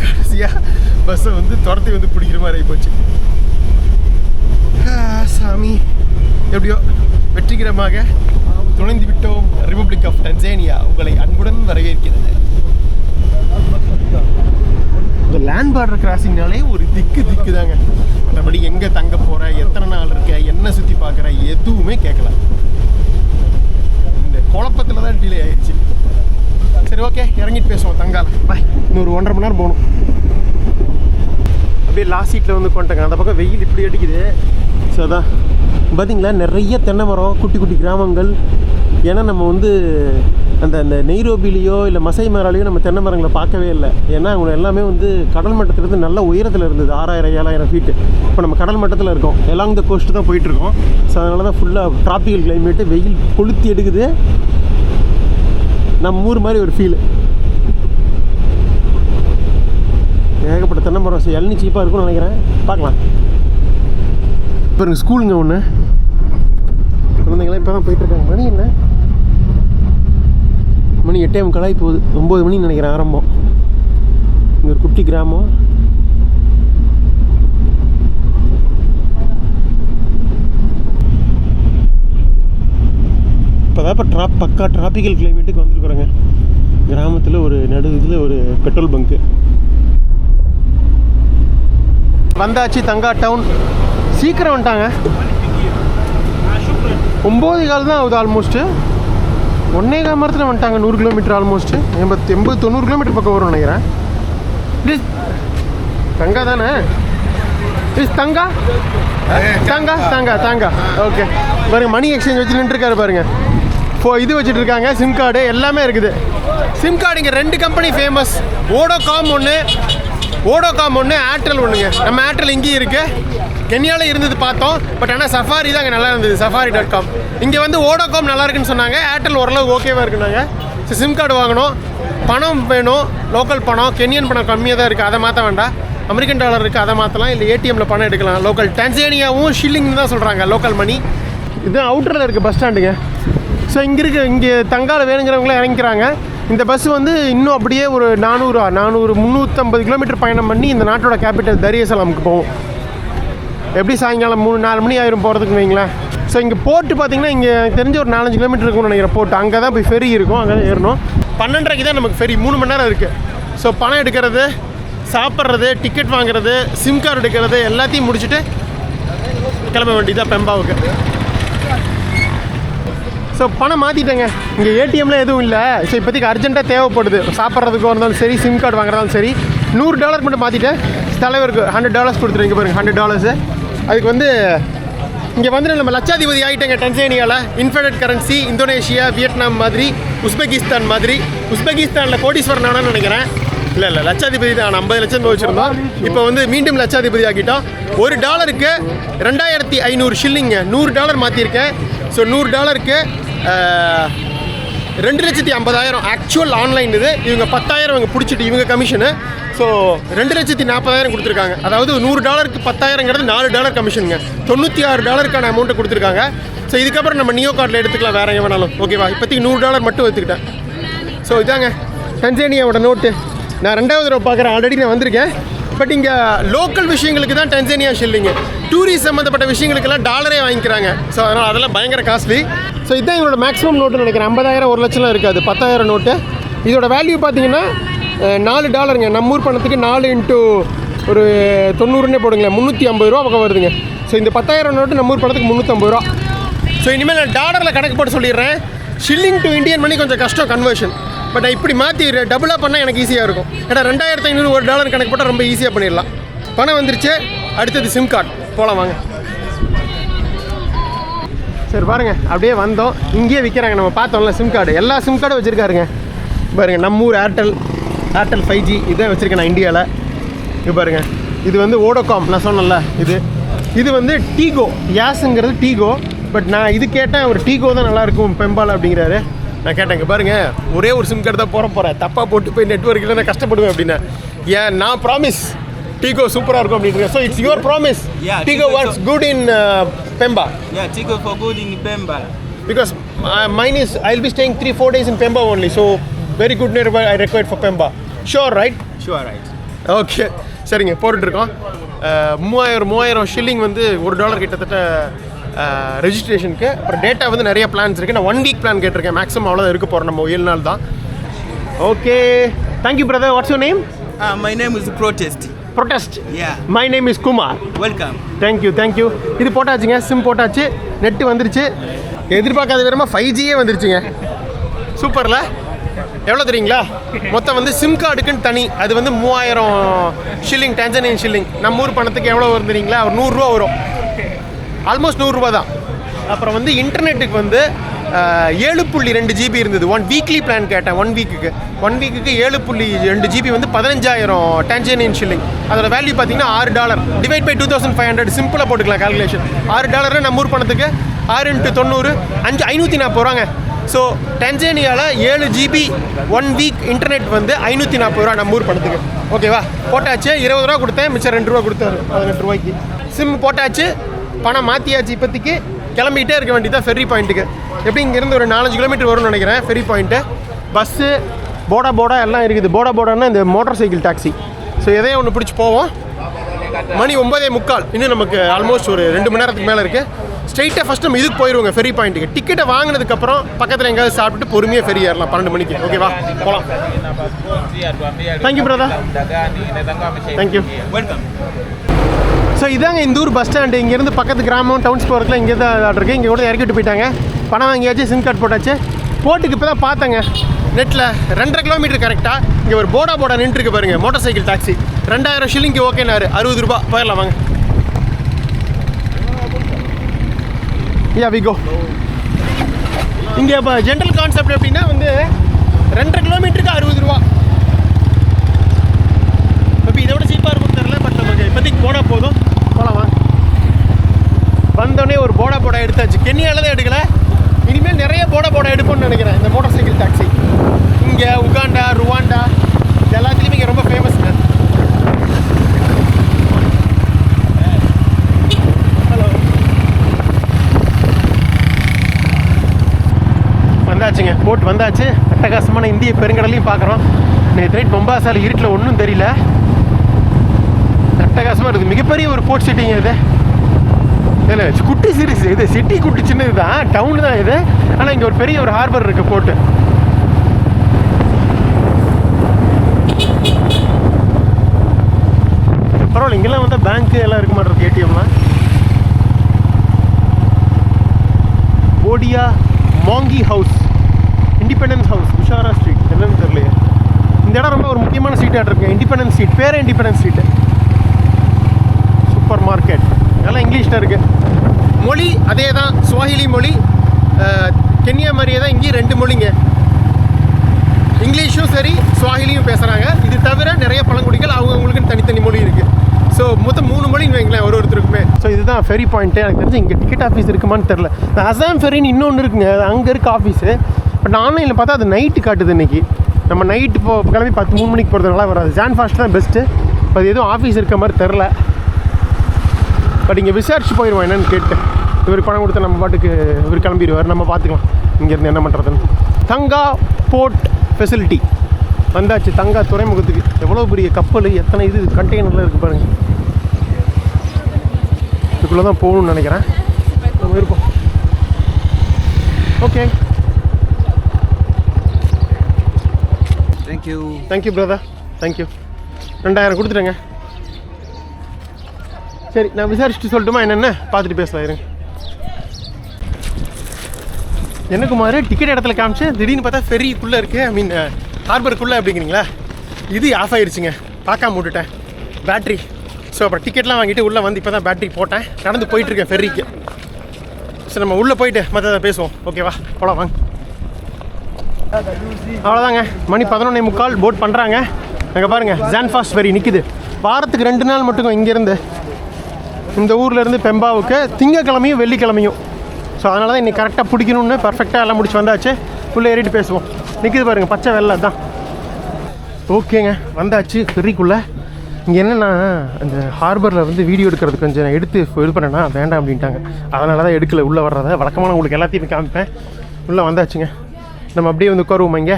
கடைசியாக பஸ்ஸை வந்து துரத்தி வந்து பிடிக்கிற மாதிரி ஆகிப்போச்சு. சாமி எப்படியோ வெற்றிகரமாக துணைந்து விட்டோம். ரிப்பப்ளிக் ஆஃப் டன்சேனியா உங்களை அன்புடன் வரவேற்கிறது. இந்த லேண்ட் பார்டர் கிராசிங்னாலே ஒரு திக்கு தாங்க. மற்றபடி எங்கே தங்க போகிற, எத்தனை நாள் இருக்க, என்ன சுற்றி பார்க்குற எதுவுமே கேட்கல. இந்த குழப்பத்தில் தான் டிலே ஆயிடுச்சு. சரி, ஓகே, இறங்கிட்டு பேசுவோம் தங்கால. பாய். இன்னொரு 1.5 மணி நேரம் போகணும். அப்படியே லாஸ்ட் சீட்டில் வந்து கொண்டுட்டாங்க. அந்த பக்கம் வெயில் இப்படி அடிக்குது. ஸோ அதான் பார்த்தீங்களா, நிறைய தென்னை மரம், குட்டி குட்டி கிராமங்கள். ஏன்னா நம்ம வந்து அந்த நெய்ரோபிலேயோ இல்லை மசை மராலையோ நம்ம தென்னை மரங்களை பார்க்கவே இல்லை. ஏன்னா அவங்க எல்லாமே வந்து கடல் மட்டத்திலிருந்து நல்ல உயரத்தில் இருந்தது, 6000-7000 ஃபீட்டு. இப்போ நம்ம கடல் மட்டத்தில் இருக்கோம், எலாங் த கோஸ்ட்டு தான் போயிட்டுருக்கோம். ஸோ அதனால தான் ஃபுல்லாக ட்ராபிக்கல் கிளைமேட்டு, வெயில் கொளுத்தி எடுக்குது. நம்ம ஊர் மாதிரி ஒரு ஃபீலு. ஏகப்பட்ட தென்னை மரம், இளநீ சீப்பாக இருக்கும்னு நினைக்கிறேன். பார்க்கலாம். இப்போ எனக்கு ஸ்கூலுங்க ஒன்று, குழந்தைங்களாம் இப்போ தான் போயிட்டுருக்காங்க. மணி என்ன? மணி 8:45 போகுது. 9 மணின்னு நினைக்கிறேன் ஆரம்பம். இங்கே ஒரு குட்டி கிராமம். இப்போ தான் இப்போ பக்கா ட்ராபிக்கல் கிளைமேட்டுக்கு வந்துருக்குறோங்க. கிராமத்தில் ஒரு இதில் ஒரு பெட்ரோல் பங்க்கு வந்தாச்சு. தங்கா டவுன் சீக்கிரம் வந்துட்டாங்க. 9:15 தான் ஆகுது. ஆல்மோஸ்ட்டு 1.25 மரத்தில் வந்துட்டாங்க. 100 கிலோமீட்டர் ஆல்மோஸ்ட்டு 80-90 கிலோமீட்டர் பக்கம் வரும்னு நினைக்கிறேன். ப்ளீஸ் தங்கா தானே? Please Thanga Thanga Thanga Thanga. Okay பாருங்க, மணி எக்ஸ்சேஞ்ச் வச்சு நின்றுருக்காரு பாருங்க. இது வச்சுட்டு இருக்காங்க. சிம் கார்டு எல்லாமே இருக்குது. சிம் கார்டு இங்கே 2 கம்பெனி ஃபேமஸ். ஓடோகாம் ஒன்று, ஏர்டெல் ஒன்றுங்க. நம்ம ஏர்டெல் இங்கேயும் இருக்குது. கென்யாவில் இருந்தது பார்த்தோம். பட் ஆனால் சஃபாரி தான் அங்கே நல்லா இருந்தது, safari.com. இங்கே வந்து ஓடோகாம் நல்லா இருக்குன்னு சொன்னாங்க. ஏர்டெல் ஓரளவு ஓகேவாக இருக்குனாங்க. ஸோ சிம் கார்டு வாங்கணும், பணம் வேணும், லோக்கல் பணம். கென்யன் பணம் கம்மியாக தான் இருக்குது, அதை மாற்ற வேண்டாம். அமெரிக்கன் டாலர் இருக்குது, அதை மாற்றலாம். இல்லை ஏடிஎம்மில் பணம் எடுக்கலாம். லோக்கல் டான்சேனியாவும் ஷில்லிங்னு தான் சொல்கிறாங்க, லோக்கல் மணி. இது அவுட்டரில் இருக்குது பஸ் ஸ்டாண்டுங்க. ஸோ இங்கே தங்கால வேணுங்கிறவங்களாம் இறங்கிக்கிறாங்க. இந்த பஸ் வந்து இன்னும் அப்படியே ஒரு 350 கிலோமீட்டர் பயணம் பண்ணி இந்த நாட்டோட கேபிட்டல் தார் எஸ் சலாமுக்கு போகும். எப்படி சாயங்காலம் 3-4 மணி ஆயிரும் போகிறதுக்கு வைங்களேன். ஸோ இங்கே போர்ட்டு பார்த்தீங்கன்னா இங்கே தெரிஞ்ச ஒரு 4-5 கிலோமீட்டர் இருக்கும்னு நினைக்கிறேன் போர்ட்டு. அங்கே தான் போய் ஃபெரி இருக்கும், அங்கே தான் ஏறணும். 12:30 தான் நமக்கு ஃபெரி. 3 மணி நேரம் இருக்குது. ஸோ பணம் எடுக்கிறது, சாப்பிட்றது, டிக்கெட் வாங்குறது, சிம் கார்டு எடுக்கிறது எல்லாத்தையும் முடிச்சுட்டு கிளம்ப வேண்டியதாக பெம்பாவுக்கு. ஸோ பணம் மாற்றிட்டேங்க. இங்கே ஏடிஎம்லாம் எதுவும் இல்லை. ஸோ இப்போதைக்கு அர்ஜென்ட்டாக தேவைப்படுது. சாப்பிட்றதுக்கோ இருந்தாலும் சரி, சிம் கார்டு வாங்குறதாலும் சரி. $100 மட்டும் மாற்றிட்டேன். தலைவருக்கு $100 கொடுத்துருங்க பாருங்க, $100. அதுக்கு வந்து இங்கே வந்து நம்ம லட்சாதிபதி ஆகிட்டேங்க டன்சேனியாவில். இன்ஃபெடட் கரன்சி இந்தோனேஷியா, வியட்நாம் மாதிரி, உஸ்பெகிஸ்தான் மாதிரி. உஸ்பெகிஸ்தானில் கோடீஸ்வரன் ஆனான்னு நினைக்கிறேன். இல்லை லட்சாதிபதி தான். 50 லட்சம் வச்சுருந்தோம். இப்போ வந்து மீண்டும் லட்சாதிபதி ஆகிட்டோம். $1க்கு 2500 ஷில்லிங்க. $100 மாற்றிருக்கேன். ஸோ $100க்கு 2,50,000 ஆக்சுவல் ஆன்லைன். இது இவங்க 10,000 இவங்க பிடிச்சிட்டு இவங்க கமிஷனு. ஸோ 2,40,000 கொடுத்துருக்காங்க. அதாவது $100க்கு 10,000ங்கிறது $4 கமிஷனுங்க. $96க்கான அமௌண்ட்டை கொடுத்துருக்காங்க. ஸோ இதுக்கப்புறம் நம்ம நியோ கார்டில் எடுத்துக்கலாம் வேறு எங்கே வேணாலும். ஓகேவா? இப்போதைக்கு $100 மட்டும் எடுத்துக்கிட்டேன். ஸோ இதாங்க டன்சேனியாவோட நோட்டு. நான் 2வது தடவை பார்க்குறேன். ஆல்ரெடி நான் வந்திருக்கேன். பட் இங்கே லோக்கல் விஷயங்களுக்கு தான் டன்சேனியா ஷில்லிங்கு. டூரிஸ்ட் சம்மந்தப்பட்ட விஷயங்களுக்கெல்லாம் டாலரே வாங்கிக்கிறாங்க. ஸோ அதனால் அதெல்லாம் பயங்கர காஸ்ட்லி. ஸோ இதுதான் எங்களோட மேக்ஸிமம் நோட்டுன்னு நினைக்கிறேன். 50,000 1 லட்சம்லாம் இருக்காது. 10,000 நோட்டு. இதோட வேல்யூ பார்த்தீங்கன்னா $4. நம்ம ஊர் பணத்துக்கு 4 × ஒரு 90ன்னே போடுங்களேன், $350 பக்கம் வருதுங்க. ஸோ இந்த 10,000 நோட்டு நம்ம ஊர் பணத்துக்கு $350. ஸோ இனிமேல் நான் டாலரில் கணக்கு போட்டு சொல்லிடுறேன். ஷில்லிங் டு இந்தியன் மணி கொஞ்சம் கஷ்டம் கன்வர்ஷன். பட் நான் இப்படி மாற்றி டபுளாக பண்ணால் எனக்கு ஈஸியாக இருக்கும். ஏன்னா $2,500 $1 கணக்கு போட்டால் ரொம்ப ஈஸியாக பண்ணிடலாம். பணம் வந்துருச்சு. அடுத்தது சிம் கார்டு. போகலாம் வாங்க. சரி பாருங்கள், அப்படியே வந்தோம். இங்கேயே விற்கிறாங்க. நம்ம பார்த்தோம்ல சிம் கார்டு. எல்லா சிம் கார்டும் வச்சுருக்காருங்க பாருங்கள். நம்ம ஊர் ஏர்டெல் 5G இதான் வச்சுருக்கேன் நான் இந்தியாவில். இது பாருங்கள். இது வந்து ஓடோகாம் நான் சொன்னேன்ல. இது வந்து டீகோ. யாஸுங்கிறது டீகோ. பட் நான் இது கேட்டேன். ஒரு டீகோ தான் நல்லாயிருக்கும் பெம்பால் அப்படிங்கிறாரு. நான் கேட்டேன், இங்கே பாருங்கள் ஒரே ஒரு சிம் கார்டு தான் போகிறேன், தப்பாக போட்டு போய் நெட்வொர்க்கில் நான் கஷ்டப்படுவேன் அப்படின்னா. ஏன் நான் ப்ராமிஸ் Tigo சூப்பராக இருக்கும் அப்படின்ட்டு. So it's your promise. Yeah, Tigo works good in Pemba. Yeah, Tigo for good in Pemba. Because mine is, I'll be staying 3-4 days in Pemba only. So very good nearby I required for Pemba. Sure, right? Sure, right. Okay. சரிங்க, போட்டுட்ருக்கோம். 3000 shilling வந்து $1 கிட்டத்தட்ட ரெஜிஸ்ட்ரேஷனுக்கு. அப்புறம் data வந்து நிறைய plans இருக்குது. நான் 1 week plan கேட்டிருக்கேன். மேக்ஸிமம் அவ்வளோதான் இருக்க போகிறோம். நம்ம 7 நாள் தான். Okay, thank you brother. What's your name? My name is Protest. Yeah. My name is Kumar. Welcome. Thank you. இது போட்டாச்சுங்க. சிம் போட்டாச்சு. நெட்டு வந்துருச்சு. எதிர்பார்க்காத விதமாக 5Gயே வந்துருச்சுங்க. சூப்பரில். எவ்வளோ தெரியுங்களா? மொத்தம் வந்து சிம் கார்டுக்குன்னு தனி. அது வந்து 3000 ஷில்லிங், டான்சானியன் ஷில்லிங். நம்ம ஊர் பணத்துக்கு எவ்வளோ வரும் தெரியுங்களா? ஒரு $100 வரும். ஆல்மோஸ்ட் $100 தான். அப்புறம் வந்து இன்டர்நெட்டுக்கு வந்து 7.2 GB இருந்தது. 1 வீக்லி பிளான் கேட்டேன். 1 வீக்குக்கு 7.2 GB வந்து 15,000 டான்சானியன் ஷில்லிங். அதோட வேல்யூ பார்த்தீங்கன்னா $6. டிவைட் பை 2500 சிம்பிளாக போட்டுக்கலாம் கால்குலேஷன். $6 நம்ம ஊர் பணத்துக்கு 6 × 90 540 ரூபாங்க. ஸோ டான்சானியாவில் 7 GB 1 வீக் இன்டர்நெட் வந்து $540 நம்ம ஊர் பணத்துக்கு. ஓகேவா? போட்டாச்சு. $20 கொடுத்தேன். மிச்சம் $2 கொடுத்தாரு. $18 சிம் போட்டாச்சு. பணம் மாற்றியாச்சு. இப்போதைக்கு கிளம்பிக்கிட்டே இருக்க வேண்டியதான் ஃபெர்ரி பாயிண்ட்டுக்கு. எப்படி இங்கேருந்து ஒரு 4-5 கிலோமீட்டர் வரும்னு நினைக்கிறேன் ஃபெர்ரி பாயிண்ட்டு. பஸ்ஸு போடா எல்லாம் இருக்குது. போடான்னா இந்த மோட்டார் சைக்கிள் டாக்ஸி. ஸோ எதையும் ஒன்று பிடிச்சி போவோம். மணி 9:45. இன்னும் நமக்கு ஆல்மோஸ்ட் ஒரு 2 மணி நேரத்துக்கு மேலே இருக்குது. ஸ்ட்ரைட்டாக ஃபஸ்ட் நம்ம இதுக்கு போயிடுவோங்க ஃபெர்ரி பாயிண்ட்டுக்கு. டிக்கெட்டை வாங்கினதுக்கப்புறம் பக்கத்தில் எங்கேயாவது சாப்பிட்டுட்டு பொறுமையாக ஃபெர்ரி ஏறலாம் 12 மணிக்கு. ஓகேவா? போகலாம். Thank you brother. Thank you. Welcome. So இதாங்க இந்த ஊர் பஸ் ஸ்டாண்டு. இங்கேருந்து பக்கத்து கிராமம் டவுன்ஸ் போகிறதுக்குலாம் இங்கே தான் இருக்குது. இங்கே கூட இறக்கிட்டு போயிட்டாங்க. பணம் வாங்கியாச்சு. சிம் கார்டு போட்டாச்சு. போட்டுக்கு இப்போ தான் பார்த்தேங்க நெட்டில் 2.5 கிலோமீட்டர் கரெக்டாக இங்கே ஒரு போடா நின்றுருக்கு பாருங்கள். மோட்டார் சைக்கிள் டாக்ஸி 2000 ஷில்லிங்க்கு ஓகேனாரு. $60. போயிடலாம் வாங்க. Ya we go. இங்கே இப்போ ஜென்ரல் கான்செப்ட் எப்படின்னா வந்து 2.5 கிலோமீட்டருக்கு $60. இப்போ இதை விட சீப்பாக இருக்கும் தெரியல. பட் நமக்கு இப்போதைக்கு போனால் போதும். போகலாம் வாங்க. வந்தோடனே ஒரு போடா எடுத்தாச்சு. கென்யாவில் தான் எடுக்கலை. இனிமேல் நிறைய போடா எடுப்போம்னு நினைக்கிறேன் இந்த மோட்டார் சைக்கிள் டாக்ஸி. இங்கே உகாண்டா, ருவாண்டா எல்லாத்துலேயுமே இங்கே ரொம்ப ஃபேமஸ்ங்க. ஹலோ, வந்தாச்சுங்க. போட் வந்தாச்சு. அட்டகாசமான இந்திய பெருங்கடலையும் பார்க்குறோம். நேற்று நைட் மொம்பாசால இருட்டில் ஒன்றும் தெரியல. அட்டகாசமாக இருக்குது. மிகப்பெரிய ஒரு போர்ட் சிட்டிங்க இது. இல்லை குட்டி சீரிஸ் இது. சிட்டி குட்டி சின்னது தான். டவுன் தான் இது. ஆனால் இங்கே ஒரு பெரிய ஒரு ஹார்பர் இருக்குது போட்டு. பரவாயில்ல. இங்கெல்லாம் வந்து பேங்க்கு எல்லாம் இருக்க மாட்டேருக்கு. ஏடிஎம்லாம். போடியா மாங்கி ஹவுஸ், இண்டிபெண்டன்ஸ் ஹவுஸ், உஷாரா ஸ்ட்ரீட். என்னன்னு தெரியலையே. இந்த இடம் ரொம்ப ஒரு முக்கியமான ஸ்ட்ரீட்டாக இருக்குது. இண்டிபெண்டன்ஸ் ஸ்ட்ரீட், பேரே இண்டிபெண்டன்ஸ் ஸ்ட்ரீட்டு. சூப்பர் மார்க்கெட் எல்லாம் இங்கிலீஷில் இருக்குது. மொழி அதே தான், ஸ்வாஹிலி மொழி. கென்யா மாதிரியே தான் இங்கேயும் 2 மொழிங்க. இங்கிலீஷும் சரி ஸ்வாஹிலியும் பேசுகிறாங்க. இது தவிர நிறைய பழங்குடிகள் அவங்களுக்குன்னு தனித்தனி மொழி இருக்குது. ஸோ மொத்தம் 3 மொழின்னு வைங்களேன் ஒருத்தருக்குமே. ஸோ இதுதான் ஃபெரி பாயிண்ட்டு. எனக்கு தெரிஞ்சு இங்கே டிக்கெட் ஆஃபீஸ் இருக்குமான்னு தெரில. அசாம் ஃபெரின்னு இன்னொன்று இருக்குங்க, அது அங்கே இருக்குது ஆஃபீஸு. பட் ஆன்லைனில் பார்த்தா அது நைட்டு காட்டுது. இன்றைக்கி நம்ம நைட்டு கிளம்பி 3 மணிக்கு போகிறதுனால வராது. ஜான் ஃபாஸ்ட் தான் பெஸ்ட்டு. இப்போ அது எதுவும் ஆஃபீஸ் இருக்க மாதிரி தெரில. பட் இங்கே விசாரிச்சு போயிடுவோம் என்னென்னு கேட்டு. இவருக்கு பணம் கொடுத்து நம்ம பாட்டுக்கு இவர் கிளம்பிடுவார், நம்ம பார்த்துக்கலாம் இங்கேருந்து என்ன பண்ணுறதுன்னு. தங்கா போர்ட் ஃபெசிலிட்டி வந்தாச்சு. தங்கா துறைமுகத்துக்கு எவ்வளோ பெரிய கப்பல், எத்தனை இது கண்டெய்னரில் இருக்குது பாருங்கள். இதுக்குள்ளே தான் போகணும்னு நினைக்கிறேன். நம்ம இருக்கோம். Okay, thank you brother, thank you. 2000 கொடுத்துட்டேங்க. சரி, நான் விசாரிச்சுட்டு சொல்லட்டுமா என்னென்ன பார்த்துட்டு பேசலாம் இருங்க. எனக்கு மாதிரி டிக்கெட் இடத்துல காமிச்சு திடீர்னு பார்த்தா ஃபெரிக்குள்ளே இருக்குது, ஐ மீன் ஹார்பருக்குள்ளே அப்படிங்கிறீங்களா. இது ஆஃப் ஆயிடுச்சுங்க, பார்க்காம விட்டுட்டேன் பேட்ரி. ஸோ அப்புறம் டிக்கெட்லாம் வாங்கிட்டு உள்ளே வந்து இப்போ தான் பேட்ரி போட்டேன், நடந்து போயிட்டுருக்கேன் ஃபெரிக்கு. ஸோ நம்ம உள்ளே போயிட்டு மற்றதை பேசுவோம். ஓகேவா, போகலாம் வாங்க. அவ்வளோதாங்க, மணி 11:45 போட் பண்ணுறாங்க. அங்கே பாருங்கள் ஜான் ஃபாஸ்ட் ஃபெரி நிற்குது. வாரத்துக்கு 2 நாள் மட்டும் இங்கேருந்து இந்த ஊர்லேருந்து பெம்பாவுக்கு, திங்கக்கிழமையும் வெள்ளிக்கிழமையும். ஸோ அதனால தான் இன்றைக்கி கரெக்டாக பிடிக்கணும்னு பர்ஃபெக்டாக எல்லாம் முடிச்சு வந்தாச்சு. உள்ளே ஏறிட்டு பேசுவோம். நிற்கிது பாருங்கள் பச்சை வெள்ளை தான். ஓகேங்க, வந்தாச்சு ஃபெரிக்குள்ளே. இங்கே என்னென்னா அந்த ஹார்பரில் வந்து வீடியோ எடுக்கிறது கொஞ்சம் எடுத்து இது பண்ணேன்னா வேண்டாம் அப்படின்ட்டாங்க. அதனால தான் எடுக்கலை. உள்ளே வர்றதை வழக்கமான உங்களுக்கு எல்லாத்தையுமே காமிப்பேன். உள்ளே வந்தாச்சுங்க. நம்ம அப்படியே வந்து உட்காருவோம். இங்கே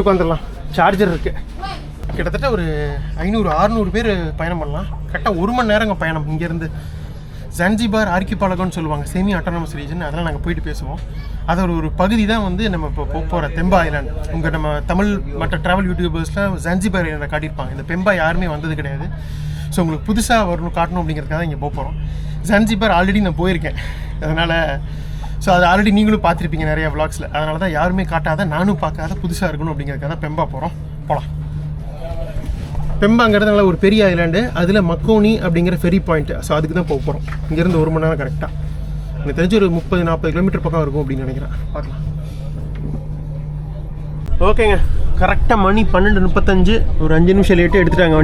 உட்காந்துடலாம். சார்ஜர் இருக்குது. கிட்டத்தட்ட ஒரு 500-600 பேர் பயணம் பண்ணலாம். கரெக்டாக 1 மணி நேரங்க பயணம் இங்கேருந்து. ஜான்சிபார் ஆர்கிபாலகோன்னு சொல்லுவாங்க, செமி ஆட்டோனமஸ் ரீஜன். அதெல்லாம் நாங்கள் போயிட்டு பேசுவோம். அதோட ஒரு பகுதி தான் வந்து நம்ம இப்போ போகிற பெம்பா ஐலாண்ட். உங்கள் நம்ம தமிழ் மற்ற ட்ராவல் யூடியூபர்ஸில் ஜான்சிபார் ஐலாண்டை காட்டியிருப்பாங்க. இந்த பெம்பா யாருமே வந்தது கிடையாது. ஸோ உங்களுக்கு புதுசாக வரணும் காட்டணும் அப்படிங்கிறதுக்காக இங்கே போகிறோம். ஜான்சிபார் ஆல்ரெடி நான் போயிருக்கேன். அதனால் ஸோ அது ஆல்ரெடி நீங்களும் பார்த்துருப்பீங்க நிறையா விளாக்ஸில். அதனால தான் யாருமே காட்டாத, நானும் பார்க்காத, புதுசாக இருக்கணும் அப்படிங்கிறதுக்காக தான் பெம்பா போகலாம். பெம்பாங்கிறதுனால ஒரு பெரிய ஐலாண்டு, அதில் மக்கோனி அப்படிங்கிற ஃபெரி பாயிண்ட்டு. ஸோ அதுக்கு தான் போகிறோம். இங்கேருந்து 1 மணி நேரம் கரெக்டாக. எனக்கு தெரிஞ்சு ஒரு 30-40 கிலோமீட்டர் பக்கம் இருக்கும் அப்படின்னு நினைக்கிறேன். பார்க்கலாம். ஓகேங்க, கரெக்டாக மணி 12:35. ஒரு 5 நிமிஷம் லேட்டு எடுத்துட்டாங்க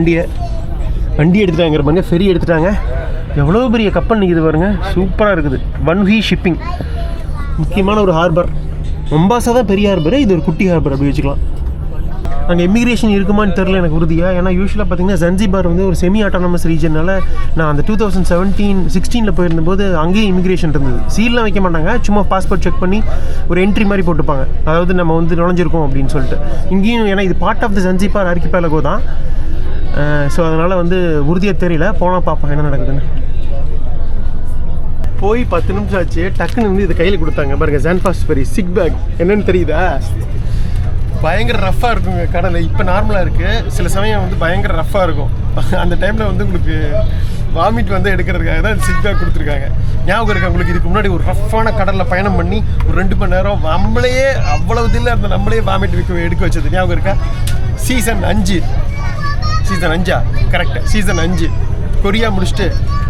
வண்டி எடுத்துட்டாங்கிற பாருங்க. ஃபெரி எடுத்துட்டாங்க. எவ்வளோ பெரிய கப்பல் நிற்கிது பாருங்க, சூப்பராக இருக்குது. வன்ஹி ஷிப்பிங், முக்கியமான ஒரு ஹார்பர். மொம்பாசா தான் பெரிய ஹார்பர், இது ஒரு குட்டி ஹார்பர் அப்படி வச்சுக்கலாம். அங்கே இமிக்ரேஷன் இருக்குமான்னு தெரில எனக்கு உறுதியாக. ஏன்னா யூஸ்வலாக பார்த்தீங்கன்னா ஜான்சிபார் வந்து ஒரு செமி ஆட்டோனமஸ் ரீஜனால் நான் அந்த 2017-16 போயிருந்தபோது அங்கேயும் இமிக்ரேஷன் இருந்தது. சீல்லாம் வைக்க மாட்டாங்க, சும்மா பாஸ்போர்ட் செக் பண்ணி ஒரு என்ட்ரி மாதிரி போட்டுப்பாங்க, அதாவது நம்ம வந்து நுழைஞ்சிருக்கோம் அப்படின்னு சொல்லிட்டு. இங்கேயும் ஏன்னா இது பார்ட் ஆஃப் த ஜான்சிபார் ஆர்கிபெலகோ தான். ஸோ அதனால் வந்து உறுதியாக தெரியல, போனால் பார்ப்போம் என்ன நடக்குதுன்னு. போய் 10 நிமிஷம் ஆச்சு. டக்குன்னு வந்து இதை கையில் கொடுத்தாங்க பாருங்கள், John fast ferry sick bag. என்னென்னு தெரியுதா? பயங்கர ரஃப்பாக இருக்குங்க கடலை. இப்போ நார்மலாக இருக்குது, சில சமயம் வந்து பயங்கர ரஃப்பாக இருக்கும். அந்த டைமில் வந்து உங்களுக்கு வாமிட் வந்து எடுக்கிறதுக்காக தான் சிக் பேக் கொடுத்துருக்காங்க. ஞாபகம் இருக்கா உங்களுக்கு? இதுக்கு முன்னாடி ஒரு ரஃப்பான கடலில் பயணம் பண்ணி ஒரு 2 மணி நேரம் நம்மளையே அவ்வளவு இதில் இருந்த நம்மளே வாமிட் எடுக்க வச்சது ஞாபகம் இருக்கா? சீசன் 5 கரெக்டாக சீசன் 5 கொரியா முடிச்சுட்டு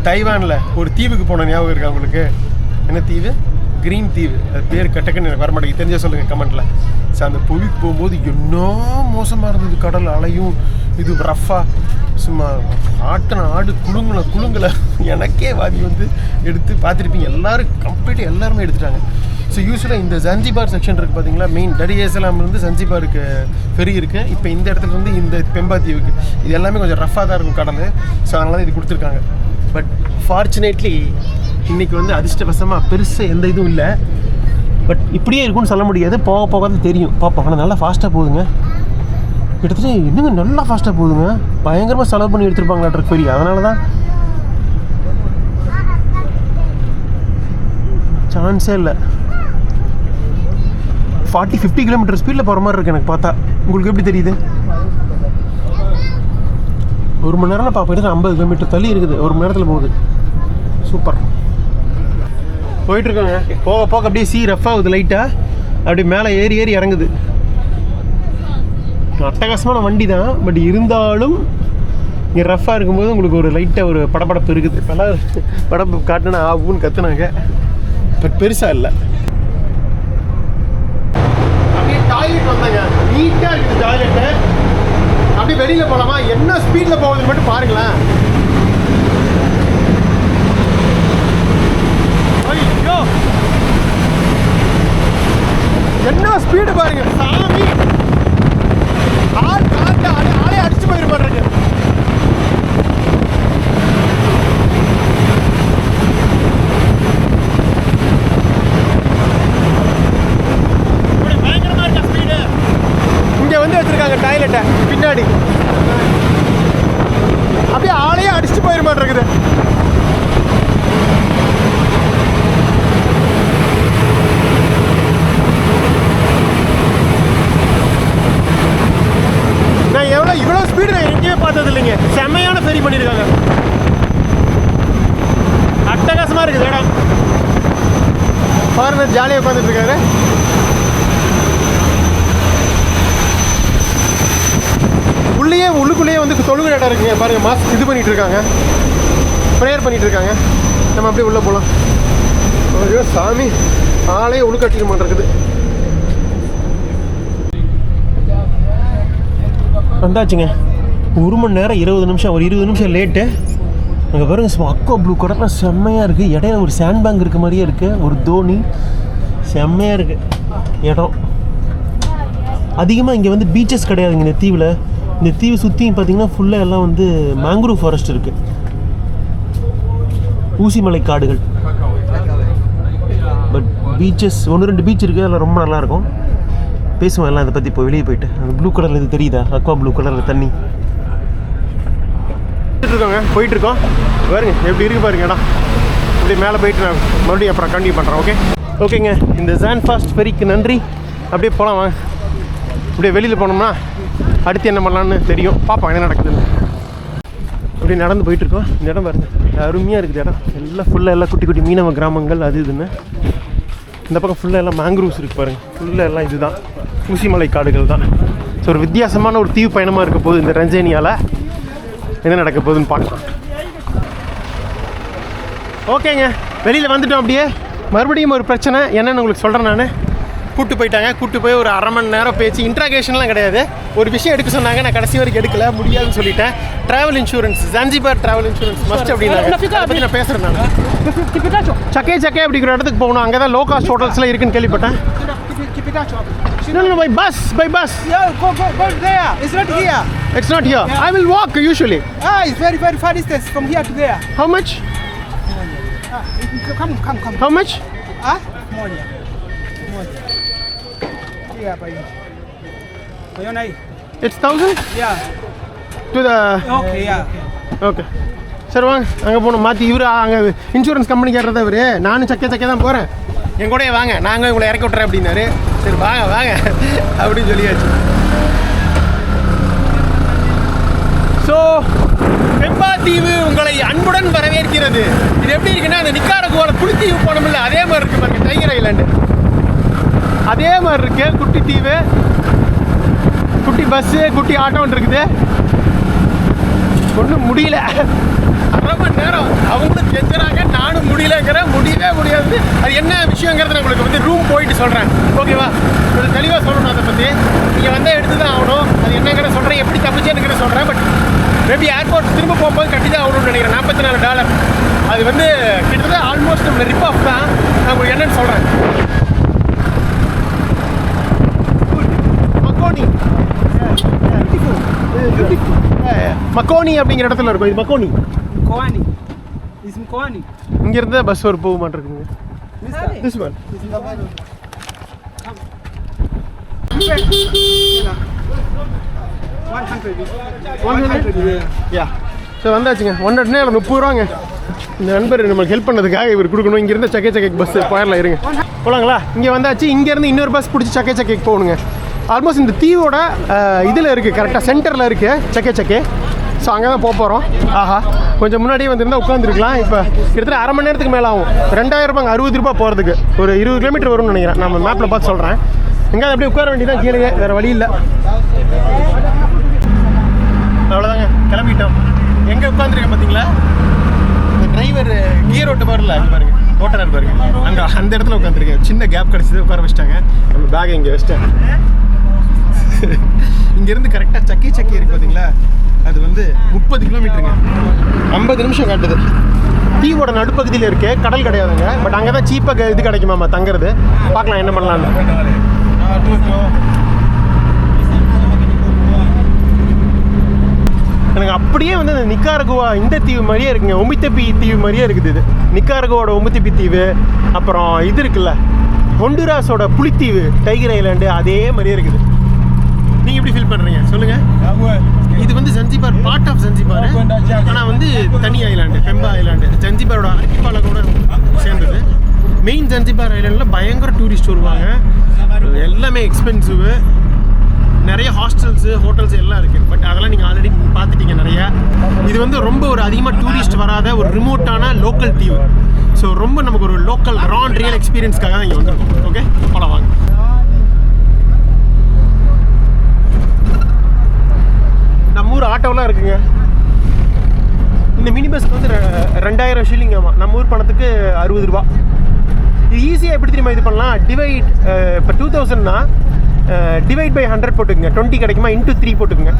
தைவானில் ஒரு தீவுக்கு போன ஞாபகம் இருக்கா உங்களுக்கு? என்ன தீவு? க்ரீன் தீவு. அது பேர் கட்டக்குன்னு எனக்கு வரமாட்டேங்குது, தெரிஞ்சால் சொல்லுங்கள் கமெண்ட்டில். ஸோ அந்த புவிக்கு போகும்போது என்ன மோசமாக இருந்தது கடல் அலையும். இது ரஃப்பாக சும்மா ஆடு குழுங்களை எனக்கே வாதி வந்து எடுத்து பார்த்துருப்பீங்க எல்லாரும். கம்ப்ளீட்டாக எல்லாருமே எடுத்துட்டாங்க. ஸோ யூஸ்வலாக இந்த ஜான்சிபார் செக்ஷன் இருக்குது பார்த்தீங்களா, மெயின் டரியேசலாம்லேருந்து ஜான்சிபாருக்கு ஃபெரி இருக்குது. இப்போ இந்த இடத்துலேருந்து இந்த பெம்பா தீவுக்கு இது எல்லாமே கொஞ்சம் ரஃப்பாக தான் இருக்கும் கடல். ஸோ அதனால தான் இது கொடுத்துருக்காங்க. பட் ஃபார்ச்சுனேட்லி இன்றைக்கி வந்து அதிர்ஷ்டவசமாக பெருசாக எந்த இதுவும் இல்லை. பட் இப்படியே இருக்கும்னு சொல்ல முடியாது, போக போக தான் தெரியும். பார்ப்போம். ஆனால் நல்லா ஃபாஸ்ட்டாக போகுதுங்க. கிட்டத்தட்ட இன்னுங்க நல்லா ஃபாஸ்ட்டாக போகுதுங்க. பயங்கரமாக செலவு பண்ணி எடுத்துருப்பாங்களா ட்ரக் ஃபெரி. அதனால தான் சான்ஸே இல்லை. 40-50 கிலோமீட்டர் ஸ்பீடில் போகிற மாதிரி இருக்குது எனக்கு பார்த்தா. உங்களுக்கு எப்படி தெரியுது? 1 மணி நேரம் பார்ப்போம். 50 கிலோமீட்டர் தள்ளி இருக்குது, 1 மணி நேரத்தில் போகுது. சூப்பர். போயிட்டுருக்காங்க. போக போக அப்படியே ரஃப் ஆகுது லைட்டாக. அப்படியே மேலே ஏறி இறங்குது. அட்டகாசமான வண்டி தான். பட் இருந்தாலும் இங்கே ரஃப்பாக இருக்கும்போது உங்களுக்கு ஒரு லைட்டாக ஒரு படபடப்பு இருக்குது. இப்போல்லாம் படப்பு காட்டுனா ஆகுன்னு கற்றுனாங்க. பட் பெருசாக இல்லை. அப்படியே டாய்லெட் வந்தாங்க. நீட்டாக இருக்குது டாய்லெட்டு. அப்படியே வெளியில் போகலாமா? என்ன ஸ்பீடில் போகுதுன்னு மட்டும் பாருங்களேன். ஐயோ, என்ன ஸ்பீடு பாருங்க சாமி. ஆள் காட்டு ஆளே அடிச்சு போயிரு பாருங்க. பயங்கரமா இருக்கா ஸ்பீடு. இங்க வந்து வச்சிருக்காங்க டாய்லெட்டை பின்னாடி. அப்படியே ஆளையே அடிச்சு போயிரு மாட்டேங்குது. நான் இவ்வளோ ஸ்பீடு நான் எங்கேயுமே பார்த்தது இல்லைங்க. செம்மையான ஃபெரி பண்ணியிருக்காங்க. அட்டகாசமாக இருக்குது இடம். ஃபாரினர் ஜாலியாக உட்காந்துட்டு இருக்காரு. உள்ளுக்குள்ளேயே வந்து தொழுகிற இடம் இருக்குங்க பாருங்க. மாஸ்க் இது பண்ணிட்டு இருக்காங்க, ப்ரேயர் பண்ணிட்டு இருக்காங்க. நம்ம அப்படியே உள்ளே போகலாம். ஐயோ சாமி, ஆளே உள்கட்டிக்க மாட்டேங்குது. வந்தாச்சுங்க. 1 மணி நேரம் 20 நிமிஷம், ஒரு 20 நிமிஷம் லேட்டு. அங்கே பாருங்க அக்கோ ப்ளூ கலரில் செம்மையாக இருக்குது. இடையில ஒரு சாண்ட் பேங்க் இருக்க மாதிரியே இருக்குது. ஒரு தோனி செம்மையாக இருக்குது இடம். அதிகமாக இங்கே வந்து பீச்சஸ் கிடையாதுங்க இந்த தீவில். இந்த தீவு சுற்றியும் பார்த்தீங்கன்னா ஃபுல்லாக எல்லாம் வந்து மேங்க்ரூவ் ஃபாரஸ்ட் இருக்குது. ஊசிமலை காடுகள். பட் பீச்சஸ் 1-2 பீச் இருக்குது. அதெல்லாம் ரொம்ப நல்லாயிருக்கும். பேசுவோம் எல்லாம் இதை பற்றி. இப்போ வெளியே போயிட்டு அந்த ப்ளூ கலரில் இது தெரியுதா? அக்வா ப்ளூ கலரில் தண்ணி இருக்கோங்க. போயிட்டுருக்கோம் பாருங்க எப்படி இருக்கு பாருங்க இடம். இப்படி மேலே போயிட்டு நான் மறுபடியும் அப்புறம் கண்டினியூ பண்ணுறேன். ஓகேங்க. இந்த ஜான் ஃபாஸ்ட் ஃபெரிக்கு நன்றி. அப்படியே போகலாம் வாங்க. அப்படியே வெளியில் போனோம்னா அடுத்து என்ன பண்ணலான்னு தெரியும். பார்ப்போம் என்ன நடக்குதுன்னு. அப்படியே நடந்து போயிட்டுருக்கோம். இந்த இடம் பாருங்க அருமையாக இருக்குது இடம். எல்லாம் ஃபுல்லாக எல்லாம் குட்டி குட்டி மீனவ கிராமங்கள் அது இதுன்னு. இந்த பக்கம் ஃபுல்லாக எல்லாம் மேங்க்ரூவ்ஸ் இருக்குது பாருங்கள். ஃபுல்லாக எல்லாம் இது தான் ஊசிமலை காடுகள் தான். ஸோ ஒரு வித்தியாசமான ஒரு தீவு பயணமாக இருக்க போகுது இந்த ரஞ்சேனியாவில். என்ன நடக்க போகுதுன்னு பார்க்கலாம். ஓகேங்க, வெளியில் வந்துட்டோம். அப்படியே மறுபடியும் ஒரு பிரச்சனை என்னென்னு உங்களுக்கு சொல்கிறேன். நான் கூப்பிட்டு போய் ஒரு 1/2 மணி நேரம் பேச்சு. இன்ட்ராகேஷன்லாம் கிடையாது. ஒரு விஷயம் எடுக்க சொன்னாங்க. நான் கடைசி வரைக்கும் எடுக்கல, முடியாதுன்னு சொல்லிட்டேன். Travel insurance, Zanzibar travel insurance must அப்படின்னாங்க. அதை பற்றி நான் பேசுகிறேன். நான் சக்கே அப்படிங்கிற இடத்துக்கு போகணும். அங்கே தான் லோ காஸ்ட் ஹோட்டல்ஸ்லாம் இருக்குன்னு கேள்விப்பட்டேன். No, by bus. Yeah, go there. It's not here. It's not here. I will walk usually. It's very, very far distance from here to there. How much? Come. How much? More. Yeah, by your name. It's 1,000? Yeah. To the... Okay, yeah. Okay. சரி வாங்க அங்கே போகணும். மாற்றி இவர் அங்கே insurance company கேட்குறத இவர். நானும் சக்கே தான் போகிறேன். என் கூடயே வாங்க, நாங்கள் உங்களை இறக்கி விட்றேன் அப்படின்னாரு. சரி வாங்க அப்படின்னு சொல்லியாச்சு. ஸோ பெம்பா தீவு உங்களை அன்புடன் வரவேற்கிறது. இது எப்படி இருக்குன்னா அந்த நிக்காரகுவாவில் குளித்தீவு போனோம்ல அதே மாதிரி இருக்குது பாருங்க. டைகர் ஐலாண்டு அதே மாதிரி இருக்கு. குட்டி தீவு, குட்டி பஸ்ஸு, குட்டி ஆட்டோன்னு இருக்குது. ஒன்றும் முடியல. 1/2 மணி நேரம் அவங்களும் கெஞ்சுறாங்க, நானும் முடியவே முடியாது. அது என்ன விஷயங்கிறத நான் உங்களுக்கு வந்து ரூம் போயிட்டு சொல்கிறேன். ஓகேவா? கொஞ்சம் தெளிவாக சொல்லணும் அதை பற்றி. நீங்கள் வந்து எடுத்து தான் ஆகணும். அது என்னங்கிற சொல்கிறேன், எப்படி தப்பிச்சேன்னு சொல்கிறேன். பட் மேபி ஏர்போர்ட் திரும்ப போகும்போது கட்டி தான் ஆகணும்னு நினைக்கிறேன். $44. அது வந்து கிட்டத்தட்ட ஆல்மோஸ்ட் நம்ம ரிப் ஆஃப் தான். நான் உங்களுக்கு என்னன்னு சொல்கிறேன். மக்கோனி அப்படிங்கிற இடத்துல இருக்கும். இது மக்கோனி. இங்க இருந்து பஸ் ஒரு போக மாட்டிருக்குங்க. This one. Yeah. ஸோ வந்தாச்சுங்க. 100 30 ரூபாங்க. இந்த நண்பர் நம்மளுக்கு ஹெல்ப் பண்ணதுக்காக இவர் கொடுக்கணும். இங்கேருந்து சக்கே பஸ் போயிடலாம். இருங்க போகலாங்களா? இங்கே வந்தாச்சு. இங்கேருந்து இன்னொரு பஸ் பிடிச்சி சக்கே போகணுங்க. ஆல்மோஸ்ட் இந்த தீவோட இதில் இருக்குது, கரெக்டாக சென்டரில் இருக்குது சக்கே. ஸோ அங்கே தான் போகிறோம். ஆஹா, கொஞ்சம் முன்னாடியே வந்துருந்தால் உட்காந்துருக்கலாம். இப்போ கிட்டத்தட்ட 1/2 மணி நேரத்துக்கு மேலே ஆகும். 2000 ரூபாங்க, 60 ரூபா போகிறதுக்கு. ஒரு 20 கிலோமீட்டர் வரும்னு நினைக்கிறேன். நம்ம மேப்பில் பார்த்து சொல்கிறேன். எங்கே அப்படியே உட்கார வேண்டியதான் கீழே, வேறு வழி இல்லை. அவ்வளோதாங்க, கிளம்பிட்டோம். எங்கே உட்காந்துருக்கேன் பார்த்தீங்களா? இந்த டிரைவர் கியர் ஓட்ட பாருல, பாருங்க ஓட்டுறாரு பாருங்க, அங்கே அந்த இடத்துல உட்காந்துருக்கேன். சின்ன கேப் கிடச்சிது, உட்கார வச்சிட்டாங்க. நம்ம பேக்கை இங்கே வச்சிட்டேன். இங்கேருந்து கரெக்டாக சக்கி இருக்கு பார்த்தீங்களா, அது வந்து 30 கிலோமீட்டருங்க, 50 நிமிஷம் காட்டுது. தீவோட நடுப்பகுதியில் இருக்கு, கடல் கிடையாதுங்க. பட் அங்கே தான் சீப்பாக இது கிடைக்குமாம்மா தங்குறது. பார்க்கலாம் என்ன பண்ணலான்னு. எனக்கு அப்படியே வந்து இந்த நிக்காரகுவா இந்த தீவு மாதிரியே இருக்குங்க, ஒமித்தப்பி தீவு மாதிரியே இருக்குது. இது நிக்காரகுவோட ஒமித்தப்பி தீவு. அப்புறம் இது இருக்குல்ல ஹொண்டுராஸோட புலித்தீவு டைகர் ஐலாண்டு, அதே மாதிரியே இருக்குது. நீங்கள் எப்படி ஃபீல் பண்ணுறீங்க சொல்லுங்கள்? இது வந்து ஜன்சிபார், பார்ட் ஆஃப் ஜன்சிபார், ஆனால் வந்து தனி ஐலாண்டு, பெம்பா ஐலாண்டு, ஜன்சிபாரோட ஆர்கிபாலகோட சேர்ந்தது. மெயின் ஜன்சிபார் ஐலாண்டில் பயங்கர டூரிஸ்ட் வருவாங்க, எல்லாமே எக்ஸ்பென்சிவு, நிறைய ஹாஸ்டல்ஸு ஹோட்டல்ஸ் எல்லாம் இருக்குது. பட் அதெல்லாம் நீங்கள் ஆல்ரெடி பார்த்துட்டீங்க நிறையா. இது வந்து ரொம்ப ஒரு அதிகமாக டூரிஸ்ட் வராத ஒரு ரிமோட்டான லோக்கல் தீவு. ஸோ ரொம்ப நமக்கு ஒரு லோக்கல் ரான் ரியல் எக்ஸ்பீரியன்ஸ்க்காக தான் இங்கே வந்திருக்கோம். ஓகே, போலாம் வாங்க. நம்ம ஊர் ஆட்டோலாம் இருக்குங்க. இந்த மினி பஸ்க்கு வந்து 2000 ஷில்லிங். ஆமாம், நம்ம ஊர் பணத்துக்கு 60 ரூபா. இது ஈஸியாக எப்படி தெரியுமா இது பண்ணலாம்? டிவைட் இப்போ 2000னா டிவைட் பை 100 போட்டுக்குங்க, 20 கிடைக்குமா, இன்ட்டு 3 போட்டுக்குங்க.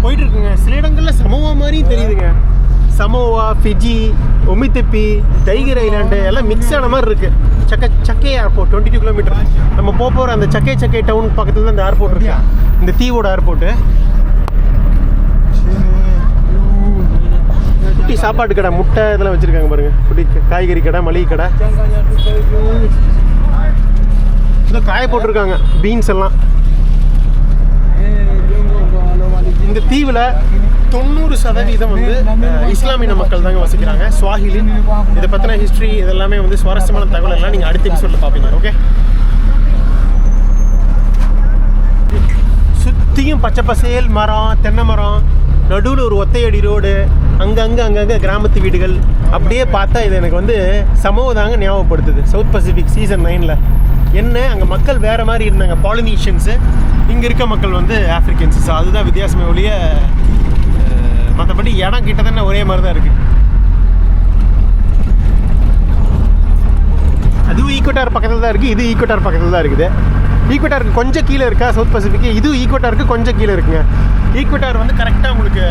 போயிட்டு இருக்குங்க. சில இடங்களில் சமோவா மாதிரியும் தெரியுதுங்க. சமோவா, ஃபிஜி, ஒமித்தப்பி, டைகர் ஐலாண்டு எல்லாம் மிக்ஸ் ஆன மாதிரி இருக்குது. சக்கே ஏர்போர்ட் 22 கிலோமீட்டர். நம்ம போகிற அந்த சக்கே டவுன் பக்கத்தில் தான் இந்த ஏர்போர்ட் இருக்கு, இந்த தீவோட ஏர்போர்ட்டு. குட்டி சாப்பாட்டு கடை, முட்டை இதெல்லாம் வச்சுருக்காங்க பாருங்கள். குட்டி காய்கறி கடை, மளிகை கடை, காய போட்டிருக்காங்க பீன்ஸ் எல்லாம். இந்த தீவில் 90% வந்து இஸ்லாமிய மக்கள் தாங்க வசிக்கிறாங்க. ஸ்வாஹிலி. இதை பற்றின ஹிஸ்ட்ரி இதெல்லாமே வந்து சுவாரஸ்யமான தகவல் எல்லாம் நீங்கள் அடுத்த எபிசோடில் பார்ப்பீங்க. ஓகே, சுற்றியும் பச்சை பசேல் மரம், தென்னை மரம், நடுவில் ஒரு ஒத்தையடி ரோடு, அங்கங்கே கிராமத்து வீடுகள். அப்படியே பார்த்தா இது எனக்கு வந்து சமோதாங்க ஞாபகப்படுத்துது. சவுத் பசிபிக் சீசன் 9ல் என்ன, அங்கே மக்கள் வேறு மாதிரி இருந்தாங்க, பாலினீஷியன்ஸு. இங்கே இருக்க மக்கள் வந்து ஆஃப்ரிக்கன்ஸு. ஸோ அதுதான் வித்தியாசமே ஒழிய மற்றபடி இடம் கிட்ட தானே ஒரே மாதிரி தான் இருக்குது. அதுவும் ஈக்குவட்டார் பக்கத்தில் தான் இருக்குது, இது ஈக்குவட்டார் பக்கத்தில் தான் இருக்குது. ஈக்குவட்டாருக்கு கொஞ்சம் கீழே இருக்கா சவுத் பசிபிக்கு, இதுவும் ஈக்குவட்டாருக்கு கொஞ்சம் கீழே இருக்குங்க. ஈக்குவட்டார் வந்து கரெக்டாக உங்களுக்கு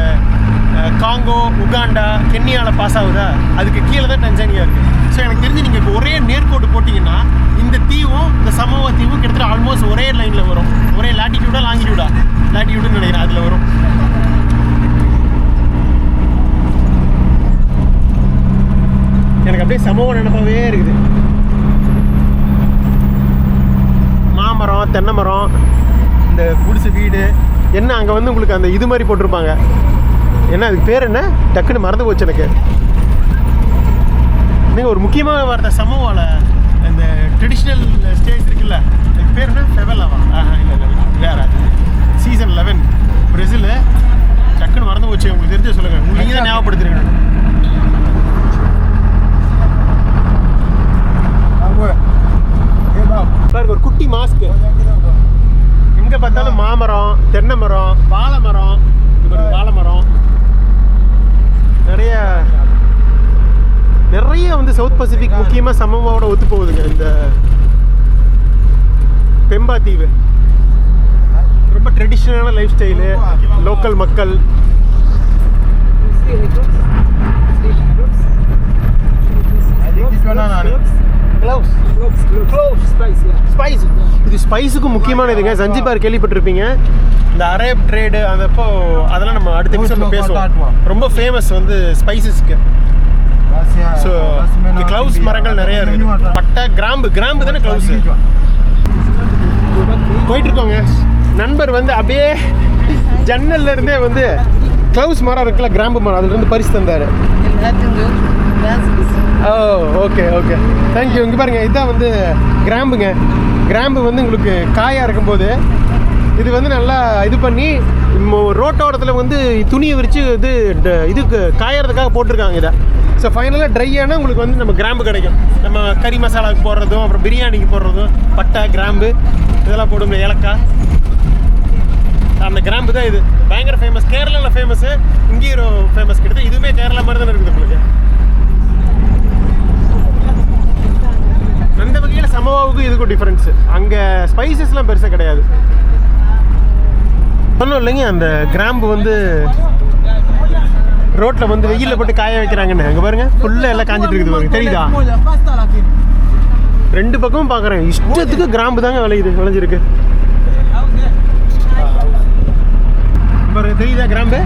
காங்கோ, உகாண்டா, கென்யாவில் பாஸ் ஆகுதா, அதுக்கு கீழே தான் டன்சானியா இருக்குது. ஸோ எனக்கு தெரிஞ்சு நீங்கள் இப்போ ஒரே நேர்கோடு போட்டிங்கன்னா இந்த தீவும் இந்த சமோவா தீவும் கிட்டத்தட்ட ஆல்மோஸ்ட் ஒரே லைனில் வரும். ஒரே லாட்டிடியூடா லாட்டிடியூடுன்னு நினைக்கிறேன், அதில் வரும். எனக்கு அப்படியே சமோவா நினைப்பாவே இருக்குது. மாமரம், தென்னை மரம், இந்த குடிசை வீடு என்ன, அங்கே வந்து உங்களுக்கு அந்த இது மாதிரி போட்டிருப்பாங்க. என்ன அதுக்கு பேர் என்ன, டக்குன்னு மறந்து போச்சு எனக்கு. நீங்கள் ஒரு முக்கியமான வார்த்தை சமோவாவில் இந்த ட்ரெடிஷ்னல் ஸ்டேஜ் இருக்குல்ல, அதுக்கு பேர் என்ன, ஃபெவலாவா? இல்லை வேறு, அது சீசன் 11 பிரேசில். டக்குன்னு மறந்து போச்சு. உங்களுக்கு தெரிஞ்ச சொல்லுங்கள், நீங்கள் தான் ஞாபகப்படுத்துறீங்க. பாருங்க ஒரு குட்டி மாஸ்க்கு. எங்கே பார்த்தாலும் மாமரம், தென்னை மரம், வாழை மரம், வாழை மரம் நிறைய வந்து சவுத் பசிபிக் முக்கியமாக சமோவாவோட ஒத்து போகுதுங்க. இந்த பெம்பா தீவு ரொம்ப ட்ரெடிஷ்னலான லைஃப் ஸ்டைலு, லோக்கல் மக்கள். இது ஸ்பைஸுக்கு முக்கியமானதுங்க. ஜன்சிபார் கேள்விப்பட்டிருப்பீங்க, இந்த அரேப் ட்ரேடு அதப்போ அதெல்லாம் நம்ம அடுத்த எபிசோட்ல பேசுவோம். ரொம்ப ஃபேமஸ் வந்து ஸ்பைசஸ்க்கு. ஸோ இங்கே க்ளவுஸ் மரங்கள் நிறைய இருக்குது. பட்டை, கிராம்பு தானே க்ளவுஸ். போயிட்டுருக்கோங்க. நண்பர் வந்து அப்படியே ஜன்னல்ல இருந்தே வந்து க்ளவுஸ் மரம் இருக்குல்ல, கிராம்பு மரம், அதுலேருந்து பரிசு தந்தார். ஓ ஓகே தேங்க்யூ. இங்கே பாருங்கள், இதுதான் வந்து கிராம்புங்க. கிராம்பு வந்து உங்களுக்கு காயாக இருக்கும்போது இது வந்து நல்லா இது பண்ணி ரோட்டோரத்தில் வந்து துணியை விரித்து இதுக்கு காயறதுக்காக போட்டிருக்காங்க இதை. ஸோ ஃபைனலாக ட்ரை ஆனால் உங்களுக்கு வந்து நம்ம கிராம்பு கிடைக்கும். நம்ம கறி மசாலாவுக்கு போடுறதும் அப்புறம் பிரியாணிக்கு போடுறதும் பட்டை கிராம்பு இதெல்லாம் போடும், ஏலக்காய். அந்த கிராம்பு தான் இது பயங்கர ஃபேமஸ். கேரளாவில் ஃபேமஸ்ஸு, இங்கேயும் ஃபேமஸ். கிட்டத்தட்ட இதுவுமே கேரளா மாதிரி தானே இருக்குது உங்களுக்கு. அந்த வகையில் சமோவாவுக்கும் இதுக்கும் டிஃப்ரென்ஸு. அங்கே ஸ்பைசஸ்லாம் பெருசாக கிடையாது. சொன்னோம் இல்லைங்க, அந்த கிராம்பு வந்து ரோட்டில் வந்து வெயிலில் போட்டு காய வைக்கிறாங்கன்னு. அங்கே பாருங்கள் ஃபுல்லாக எல்லாம் காஞ்சிட்டு இருக்குது பாருங்க, தெரியுதா? ரெண்டு பக்கமும் பார்க்குறேன், இஷ்டத்துக்கு கிராம்பு தாங்க விளைஞ்சிருக்கு பாருங்க, தெரியுதா கிராம்பு?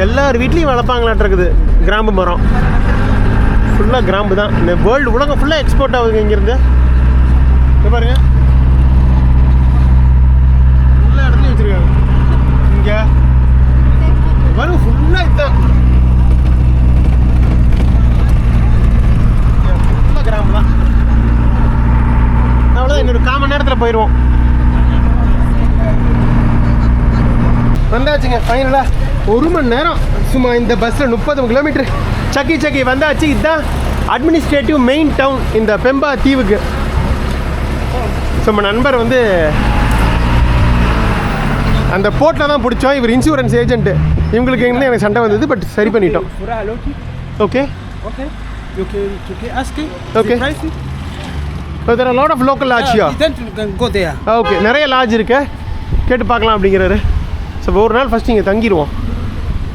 எல்லார் வீட்லேயும் வளர்ப்பாங்களாட்டு இருக்குது கிராம்பு மரம். ஃபுல்லாக கிராம்பு தான். இந்த வேர்ல்டு உலகம் ஃபுல்லாக எக்ஸ்போர்ட் ஆகுதுங்க இங்கேருந்து. பாருங்க எல்லா இடத்துலையும் வச்சுருக்காங்க. இங்கே வரும் ஃபுல்லாக இதுதான், ஃபுல்லாக கிராம்பு தான். அவ்வளோதான், இன்னொரு 1/4 மணி நேரத்தில் போயிடுவோம். வந்தாச்சுங்க ஃபைனலாக. 1 மணி நேரம் சும்மா இந்த பஸ்ஸில் 30 கிலோமீட்டர் சக்கி வந்தாச்சு. இதுதான் அட்மினிஸ்ட்ரேட்டிவ் மெயின் டவுன் இந்த பெம்பா தீவுக்கு. ஸோ நம்ம நண்பர் வந்து அந்த போர்ட்டில் தான் பிடிச்சோம். இவர் இன்சூரன்ஸ் ஏஜென்ட்டு. இவங்களுக்கு எங்கே எனக்கு சண்டை வந்தது, பட் சரி பண்ணிட்டோம். Okay okay so there are lot of local lodge here. Okay, நிறைய லாட்ஜ் இருக்கு, கேட்டு பார்க்கலாம் அப்படிங்கிறாரு. ஸோ ஒரு நாள் ஃபஸ்ட் இங்கே தங்கிடுவோம்.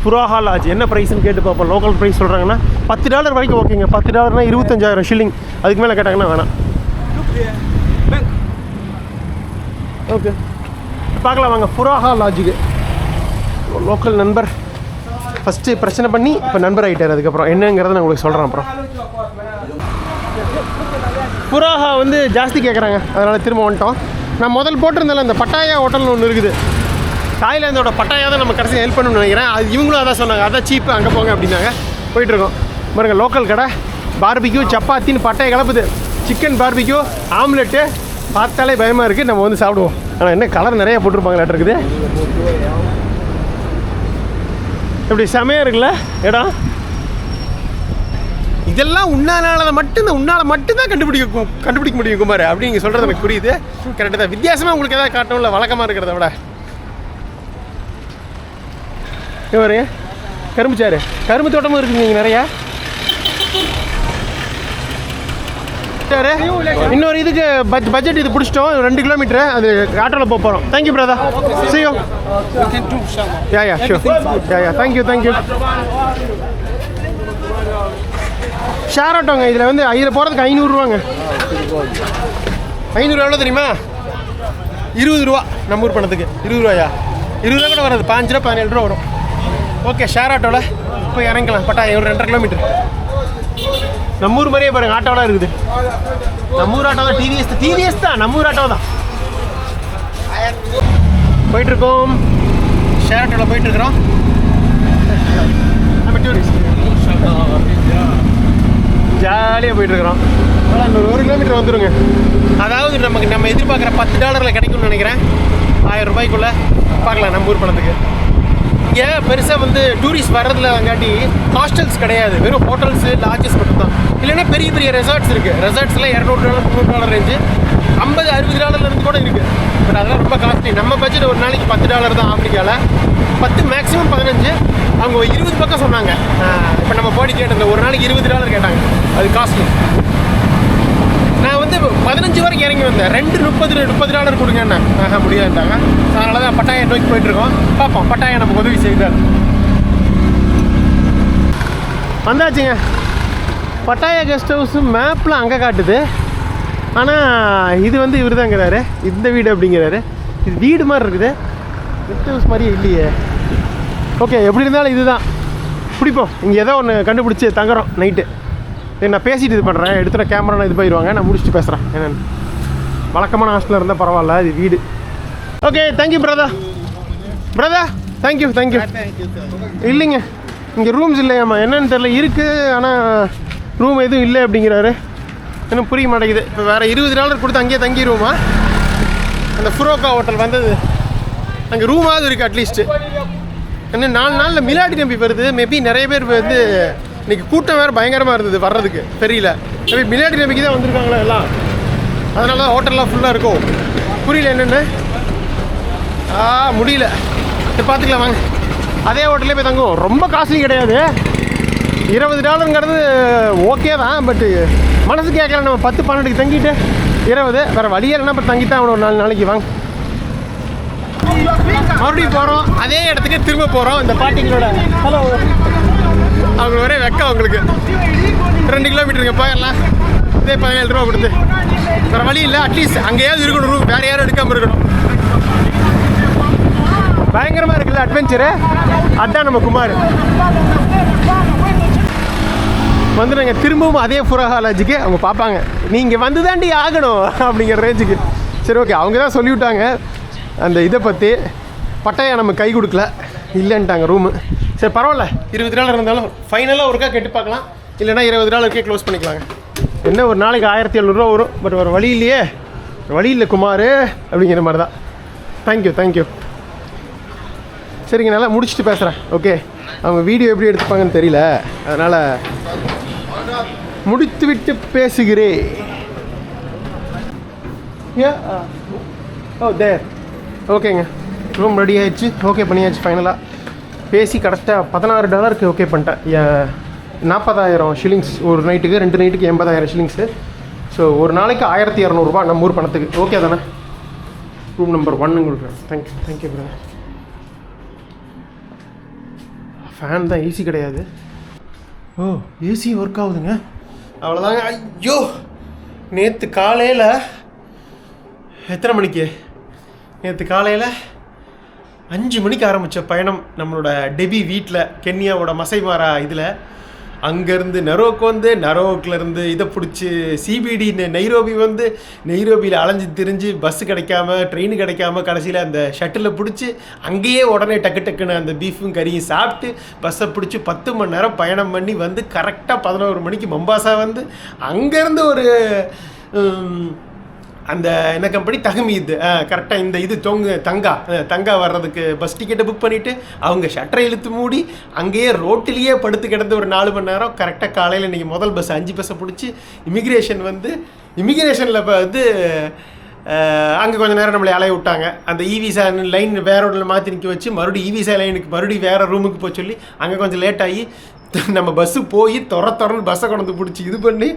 புராஹா லாட்ஜ் என்ன ப்ரைஸ்ன்னு கேட்டு பார்ப்போம். லோக்கல் ப்ரைஸ் சொல்கிறாங்கன்னா $10 வரைக்கும் ஓகேங்க. $10 25,000 ஷில்லிங். அதுக்கு மேலே கேட்டாங்கன்னா வேணாம். ஓகே பார்க்கலாம் வாங்க புராஹா லாட்ஜுக்கு. லோக்கல் நண்பர் ஃபஸ்ட்டு பிரச்சனை பண்ணி இப்போ நண்பர் ஆகிட்டார். அதுக்கப்புறம் என்னங்கிறத நான் உங்களுக்கு சொல்கிறேன். அப்புறம் புராஹா வந்து ஜாஸ்தி கேட்குறாங்க, அதனால் திரும்ப வந்துட்டோம். நான் முதல் போட்டிருந்தேன் அந்த பட்டாயா ஹோட்டல்னு ஒன்று இருக்குது. தாய்லாந்தோட பட்டாயா தான் நம்ம கடைசி ஹெல்ப் பண்ணணும்னு நினைக்கிறேன். அது இவங்களும் அதான் சொன்னாங்க, அதான் சீப்பு, அங்கே போங்க அப்படின்னாங்க. போயிட்டுருக்கோம் பாருங்கள். லோக்கல் கடை, பார்பிக்யூ சப்பாத்தின்னு பட்டையை கலப்புது. சிக்கன் பார்பிக்யூ ஆம்லெட்டு பார்த்தாலே பயமாக இருக்குது. நம்ம வந்து சாப்பிடுவோம். ஆனால் என்ன கலர் நிறையா போட்டிருப்பாங்களாட்டு இருக்குது. இப்படி செமையாக இருக்குல்ல இடம். இதெல்லாம் உன்னால மட்டும்தான் கண்டுபிடிக்க முடியும் குமார் அப்படி நீங்கள் சொல்கிறது எனக்கு புரியுது. கரெக்டாக தான். வித்தியாசமாக உங்களுக்கு எதாவது காட்டணும்ல வழக்கமாக இருக்கிறத விட. இவர் கரும்பு சாறு, கரும்பு தோட்டமும் இருக்குங்க இங்கே நிறையா. சார் இன்னொரு இதுக்கு பட்ஜெட் இது பிடிச்சிட்டோம். 2 கிலோமீட்டரு அது ஆட்டோவில் போக போகிறோம். Thank you brother. See you. Yeah, sure. Yeah, thank you. Share ஆட்டோங்க. இதில் வந்து இதில் போகிறதுக்கு 500 ரூபாங்க. 500 எவ்வளோ தெரியுமா? 20 ரூபா. நம்ம ஊர் பணத்துக்கு 20 ரூபாயா? 20 ரூபா கூட வராது, 5 ரூபா 17 ரூபா வரும். ஓகே, ஷேர் ஆட்டோவில் போய் இறங்கிக்கலாம். பட்டாயம் ஒரு 2.5 கிலோமீட்டர். நம்ம ஊர் மாதிரியே பாருங்கள், ஆட்டோலாம் இருக்குது. நம்ம ஊர் ஆட்டோ தான், டிவிஎஸ் தான், நம்ம ஊர் ஆட்டோ தான். போயிட்டுருக்கோம், ஷேர் ஆட்டோவில் போயிட்டுருக்குறோம். நம்ம டூரிஸ்ட் ஜாலியாக போயிட்டுருக்குறோம். ஆனால் இன்னொரு 1 கிலோமீட்டர் வந்துடுங்க. அதாவது நம்ம எதிர்பார்க்குற $10 கிடைக்கும்னு நினைக்கிறேன். 1000 ரூபாய்க்குள்ளே பார்க்கலாம் நம்ம ஊர் பணத்துக்கு. இங்கே பெருசாக வந்து டூரிஸ்ட் வர்றதுல அங்காட்டி ஹாஸ்டல்ஸ் கிடையாது, வெறும் ஹோட்டல்ஸு லாட்ஜஸ் மட்டும்தான். இல்லைன்னா பெரிய பெரிய ரெசார்ட்ஸ் இருக்குது. ரெசார்ட்ஸ்லாம் $200 $300 ரேஞ்சு, $50-$60 கூட இருக்குது. பட் அதெல்லாம் ரொம்ப காஸ்ட்லி. நம்ம பட்ஜெட் ஒரு நாளைக்கு $10 தான். ஆஃப்ரிக்காவில் 10 மேக்ஸிமம் 15. அவங்க 20 பக்கம் சொன்னாங்க. இப்போ நம்ம போடி கேட்டதில் ஒரு நாளைக்கு $20 கேட்டாங்க. அது காஸ்ட்லி. நான் வந்து 15 வரைக்கும் இறங்கி வந்தேன். 30 கொடுங்க என்ன முடியாதுட்டாங்க. அதனால தான் பட்டாயம் நோக்கி போயிட்டுருக்கோம். பார்ப்போம், பட்டாயம் நமக்கு உதவி செய்தார். வந்தாச்சுங்க. பட்டாயா கெஸ்ட் ஹவுஸு மேப்பில் அங்கே காட்டுது. ஆனால் இது வந்து இவர் தாங்கிறாரு, இந்த வீடு அப்படிங்கிறாரு. இது வீடு மாதிரி இருக்குது, கெஸ்ட் ஹவுஸ் மாதிரியே இல்லையே. ஓகே, எப்படி இருந்தாலும் இதுதான் பிடிப்போம். இங்கே ஏதோ ஒன்று கண்டுபிடிச்சி தங்குறோம் நைட்டு. நான் பேசிட்டு இது பண்ணுறேன், எடுத்துகிற கேமரா இது போயிடுவாங்க. நான் முடிச்சுட்டு பேசுகிறேன். என்னென்னு வழக்கமான ஹாஸ்டலில் இருந்தால் பரவாயில்ல, இது வீடு. Okay, thank you brother. தேங்க்யூ. இல்லைங்க, இங்கே ரூம்ஸ் இல்லையாம்மா, என்னன்னு தெரியல. இருக்குது, ஆனால் ரூம் எதுவும் இல்லை அப்படிங்கிறாரு. இன்னும் புரிய மாட்டேங்குது. இப்போ வேறு $20 கொடுத்து அங்கேயே தங்கிடுவோமா? அந்த ஃபுரோக்கா ஹோட்டல் வந்தது அங்கே ரூமாவது இருக்குது அட்லீஸ்ட்டு. இன்னும் 4 நாளில் மிலாடி நம்பி வருது. மேபி நிறைய பேர் வந்து இன்றைக்கி கூட்டம் வேறு பயங்கரமாக இருந்தது வர்றதுக்கு. தெரியல, மேபி மிலாடி நம்பிக்கை தான் வந்திருக்காங்களா எல்லாம், அதனால தான் ஹோட்டல்லாம் ஃபுல்லாக இருக்கும். புரியல என்னென்னு முடியல. இப்போ பார்த்துக்கலாம் வாங்க. அதே ஹோட்டலே போய் தங்குவோம். ரொம்ப காஸ்ட்லி கிடையாது, $20 ஓகே தான். பட்டு மனசு கேட்கல, நம்ம 10-12 தங்கிட்டு 20 வேறு வழியே இல்லைன்னா இப்போ தங்கித்தான் அவனை ஒரு 4 நாளைக்கு வாங்க. மறுபடியும் போகிறோம், அதே இடத்துக்கு திரும்ப போகிறோம். இந்த பாட்டிங்களோட ஹலோ, அவங்க ஒரே வெக்கம் அவங்களுக்கு. 2 கிலோமீட்டருங்க போயிடலாம். இதே $17 கொடுத்து வேறு வழி இல்லை. அட்லீஸ்ட் அங்கேயாவது இருக்கணும் ரூம், வேறு யாரும் எடுக்காமல் இருக்கணும். பயங்கரமாக இருக்குல்ல அட்வென்ச்சரு. அதுதான் நம்ம குமார் வந்து நாங்கள் திரும்பவும் அதே ஃபுரோகாலஜிக்கு அவங்க பார்ப்பாங்க. நீங்கள் வந்து தாண்டி ஆகணும் அப்படிங்கிற ரேஞ்சுக்கு. சரி ஓகே, அவங்க தான் சொல்லிவிட்டாங்க அந்த இதை பற்றி. பட்டையை நம்ம கை கொடுக்கல, இல்லைன்ட்டாங்க ரூமு. சரி பரவாயில்ல, $20 இருந்தாலும் ஃபைனலாக ஒருக்கா கெட்டு பார்க்கலாம். இல்லைனா $20 க்ளோஸ் பண்ணிக்கலாங்க. என்ன ஒரு நாளைக்கு 1700 வரும். பட் ஒரு வழி இல்லையே, வழி இல்லை குமார் அப்படிங்கிற மாதிரி தான். தேங்க்யூ. சரிங்க, நல்லா முடிச்சுட்டு பேசுகிறேன். ஓகே, அவங்க வீடியோ எப்படி எடுத்துப்பாங்கன்னு தெரியல, அதனால் முடித்து விட்டு பேசுகிறேன். தேர் ஓகேங்க, ரூம் ரெடி ஆகிடுச்சு. ஓகே பண்ணியாச்சு ஃபைனலாக. பேசி கரெக்டாக $16 ஓகே பண்ணிட்டேன். 40,000 ஷில்லிங்ஸ் ஒரு நைட்டுக்கு, 2 நைட்டுக்கு 80,000 ஷில்லிங்ஸு. ஸோ ஒரு நாளைக்கு 1200 நம்ம ஊர் பணத்துக்கு. ஓகே தானே? ரூம் நம்பர் 1 கொடுக்குறேன். Thank you brother. ஃபேன் தான், ஏசி கிடையாது. ஏசி ஒர்க் ஆகுதுங்க, அவ்வளோதாங்க. ஐயோ, நேற்று காலையில் எத்தனை மணிக்கு? நேற்று காலையில் 5 மணிக்கு ஆரம்பித்த பயணம் நம்மளோட டெபி வீட்டில், கென்யாவோட மசைமாரா இதில். அங்கேருந்து நரோக்கு வந்து, நரோக்கிலேருந்து இதை பிடிச்சி சிபிடி நைரோபி வந்து, நைரோபியில் அலைஞ்சு திரிஞ்சு பஸ்ஸு கிடைக்காம, ட்ரெயின் கிடைக்காம, கடைசியில் அந்த ஷட்டில் பிடிச்சி அங்கேயே உடனே டக்குன்னு அந்த பீஃபும் கறியும் சாப்பிட்டு பஸ்ஸை பிடிச்சி 10 மணி நேரம் பயணம் பண்ணி வந்து கரெக்டாக 11 மணிக்கு மம்பாசா வந்து, அங்கேருந்து ஒரு அந்த என்ன கம்பெனி தகுமீது கரெக்டாக இந்த இது தங்கா வர்றதுக்கு பஸ் டிக்கெட்டை புக் பண்ணிவிட்டு அவங்க ஷட்டரை இழுத்து மூடி அங்கேயே ரோட்டிலேயே படுத்து கிடந்து ஒரு 4 மணி நேரம் கரெக்டாக காலையில் இன்றைக்கி முதல் பஸ் 5 பஸ்ஸை பிடிச்சி இமிக்ரேஷனில் இப்போ வந்து அங்கே கொஞ்சம் நேரம் நம்மளை அலைய விட்டாங்க. அந்த இவிசா லைன் வேற ஒன்றில் மாற்றி நிற்க வச்சு மறுபடியும் இவிசா லைனுக்கு மறுபடியும் வேறு ரூமுக்கு போய் சொல்லி அங்கே கொஞ்சம் லேட் ஆகி நம்ம பஸ்ஸு போய் திறந்து பஸ்ஸை கொண்டு பிடிச்சி இது பண்ணி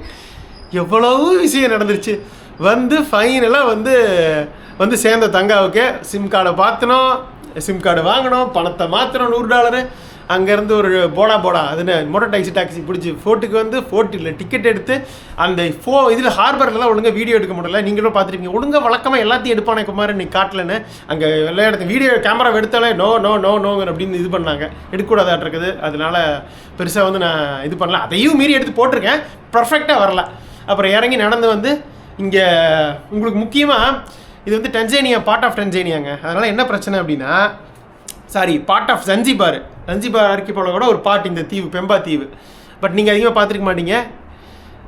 எவ்வளவு விஷயம் நடந்துருச்சு. வந்து ஃபைனலாக வந்து சேர்ந்த தங்காவுக்கு சிம் கார்டை பார்த்தனோம், சிம் கார்டு வாங்கினோம், பணத்தை மாற்றினோம் $100. அங்கேருந்து ஒரு போடா அதுன்னு மோட்டர் டாக்ஸி பிடிச்சி ஃபோர்ட்டுக்கு வந்து ஃபோர்ட்டில் டிக்கெட் எடுத்து அந்த இதில் ஹார்பரில் தான் ஒழுங்காக வீடியோ எடுக்க முடியல. நீங்களும் பார்த்துருக்கீங்க, ஒழுங்காக வழக்கமாக எல்லாத்தையும் எடுப்பானே குமார் நீ காட்டலன்னு. அங்கே எல்லா இடத்துல வீடியோ கேமரா எடுத்தாலே நோங்கிற அப்படின்னு இது பண்ணாங்க, எடுக்கக்கூடாதாட்டு இருக்குது. அதனால பெருசாக வந்து நான் இது பண்ணல, அதையும் மீறி எடுத்து போட்டிருக்கேன், பர்ஃபெக்டாக வரல. அப்புறம் இறங்கி நடந்து வந்து இங்கே உங்களுக்கு முக்கியமாக இது வந்து டென்சேனியா, பார்ட் ஆஃப் டென்சேனியாங்க. அதனால் என்ன பிரச்சனை அப்படின்னா, பார்ட் ஆஃப் ஜன்சிபார் ஆர்கிபெலாகோட ஒரு பார்ட் இந்த தீவு, பெம்பா தீவு. பட் நீங்கள் அதிகமாக பார்த்துருக்க மாட்டீங்க.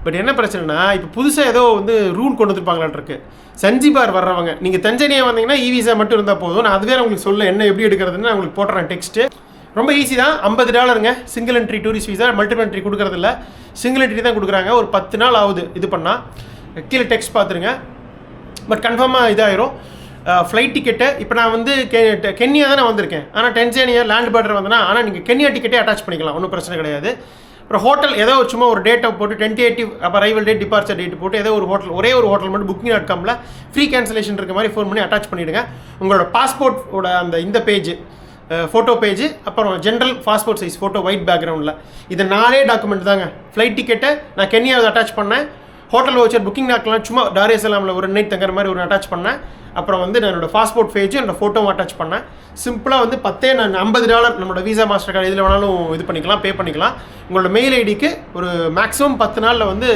பட் என்ன பிரச்சனைனா, இப்போ புதுசாக ஏதோ வந்து ரூல் கொண்டு வந்துருப்பாங்களான்ருக்கு. ஜன்சிபார் வர்றவங்க நீங்கள் தன்சானியா வந்தீங்கன்னா இவிசா மட்டும் இருந்தால் போதும். நான் அதுவே உங்களுக்கு சொல்ல என்ன எப்படி எடுக்கிறதுன்னு நான் உங்களுக்கு போட்டுறேன் டெக்ஸ்ட்டு. ரொம்ப ஈஸி தான், $50 single entry tourist visa. Multiple entry கொடுக்குறதில்ல, சிங்கிள் என்ட்ரி தான் கொடுக்குறாங்க. ஒரு 10 நாள் ஆகுது இது பண்ணால். கீழே டெக்ஸ்ட் பார்த்துருங்க. பட் கன்ஃபார்மாக இதாகிரும். ஃப்ளைட் டிக்கெட்டு இப்போ நான் வந்து கென்யா தான் நான் வந்திருக்கேன், ஆனால் டென்சானியா லேண்ட் பார்டர் வந்தேன்னா, ஆனால் நீங்கள் கென்யா டிக்கெட்டே அட்டாச் பண்ணிக்கலாம், ஒன்றும் பிரச்சனை கிடையாது. அப்புறம் ஹோட்டல் ஏதோ சும்மா ஒரு டேட்டை போட்டு டென்டேட்டிவ், அப்போ அரைவல் டேட், டிபார்ச்சர் டேட் போட்டு ஏதோ ஒரு ஹோட்டல், ஒரே ஒரு ஹோட்டல் மட்டும் booking.comல ஃப்ரீ கேன்சலேஷன் இருக்க மாதிரி ஃபோன் பண்ணி அட்டாச் பண்ணிவிடுங்க. உங்களோட பாஸ்போர்ட்டோட அந்த இந்த பேஜ், ஃபோட்டோ பேஜ், அப்புறம் general passport size photo white பேக்ரவுண்டில், இது 4 டாக்குமெண்ட் தாங்க. ஃப்ளைட் டிக்கெட்டை நான் கென்யாவை அட்டாச் பண்ணேன், ஹோட்டல் வவுச்சர் Booking.comல சும்மா டாரேசலாமில் ஒரு நைட் தங்குற மாதிரி ஒரு அட்டாச் பண்ணேன். அப்புறம் வந்து நான் என்னோடய பாஸ்போர்ட் பேஜ் என்னோட ஃபோட்டோவும் அட்டாச் பண்ணேன். சிம்பிளாக வந்து நான் $50 நம்மளோட வீசா மாஸ்டர் கார்டு இதில் வேணாலும் இது பண்ணிக்கலாம், பே பண்ணிக்கலாம். உங்களோட மெயில் ஐடிக்கு ஒரு மேக்ஸிமம் 10 நாளில் வந்து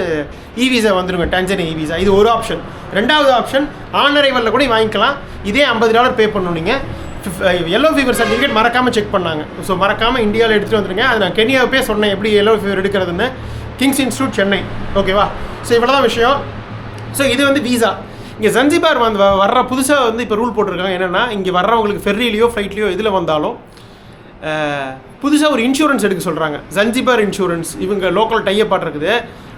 இவிசா வந்துடுங்க, டான்சானியா இவிசா. இது ஒரு ஆப்ஷன். ரெண்டாவது ஆப்ஷன் ஆன் அரைவலில் கூட வாங்கிக்கலாம். இதே $50 பே பண்ணணும். நீங்கள் எல்லோ ஃபீவர் சர்டிஃபிகேட் மறக்காமல் செக் பண்ணாங்க. ஸோ மறக்காமல் இந்தியாவில் எடுத்துகிட்டு வந்துருங்க. அது நான் கென்யாவே சொன்னேன் எப்படி எல்லோ ஃபீவர் எடுக்கிறதுன்னு. கிங்ஸ் இன்ஸ்டியூட் சென்னை, ஓகேவா? ஸோ இவ்வளோ தான் விஷயம். ஸோ இது வந்து வீசா. இங்கே ஜன்சிபார் வந்து வர்ற புதுசாக வந்து இப்போ ரூல் போட்டிருக்காங்க என்னென்னா, இங்கே வர்றவங்களுக்கு ஃபெர்ரிலையோ ஃப்ளைட்லையோ இதில் வந்தாலும் புதுசாக ஒரு இன்சூரன்ஸ் எடுக்க சொல்கிறாங்க. ஜன்சிபார் இன்சூரன்ஸ் இவங்க லோக்கல் டையப்பாட் இருக்குது,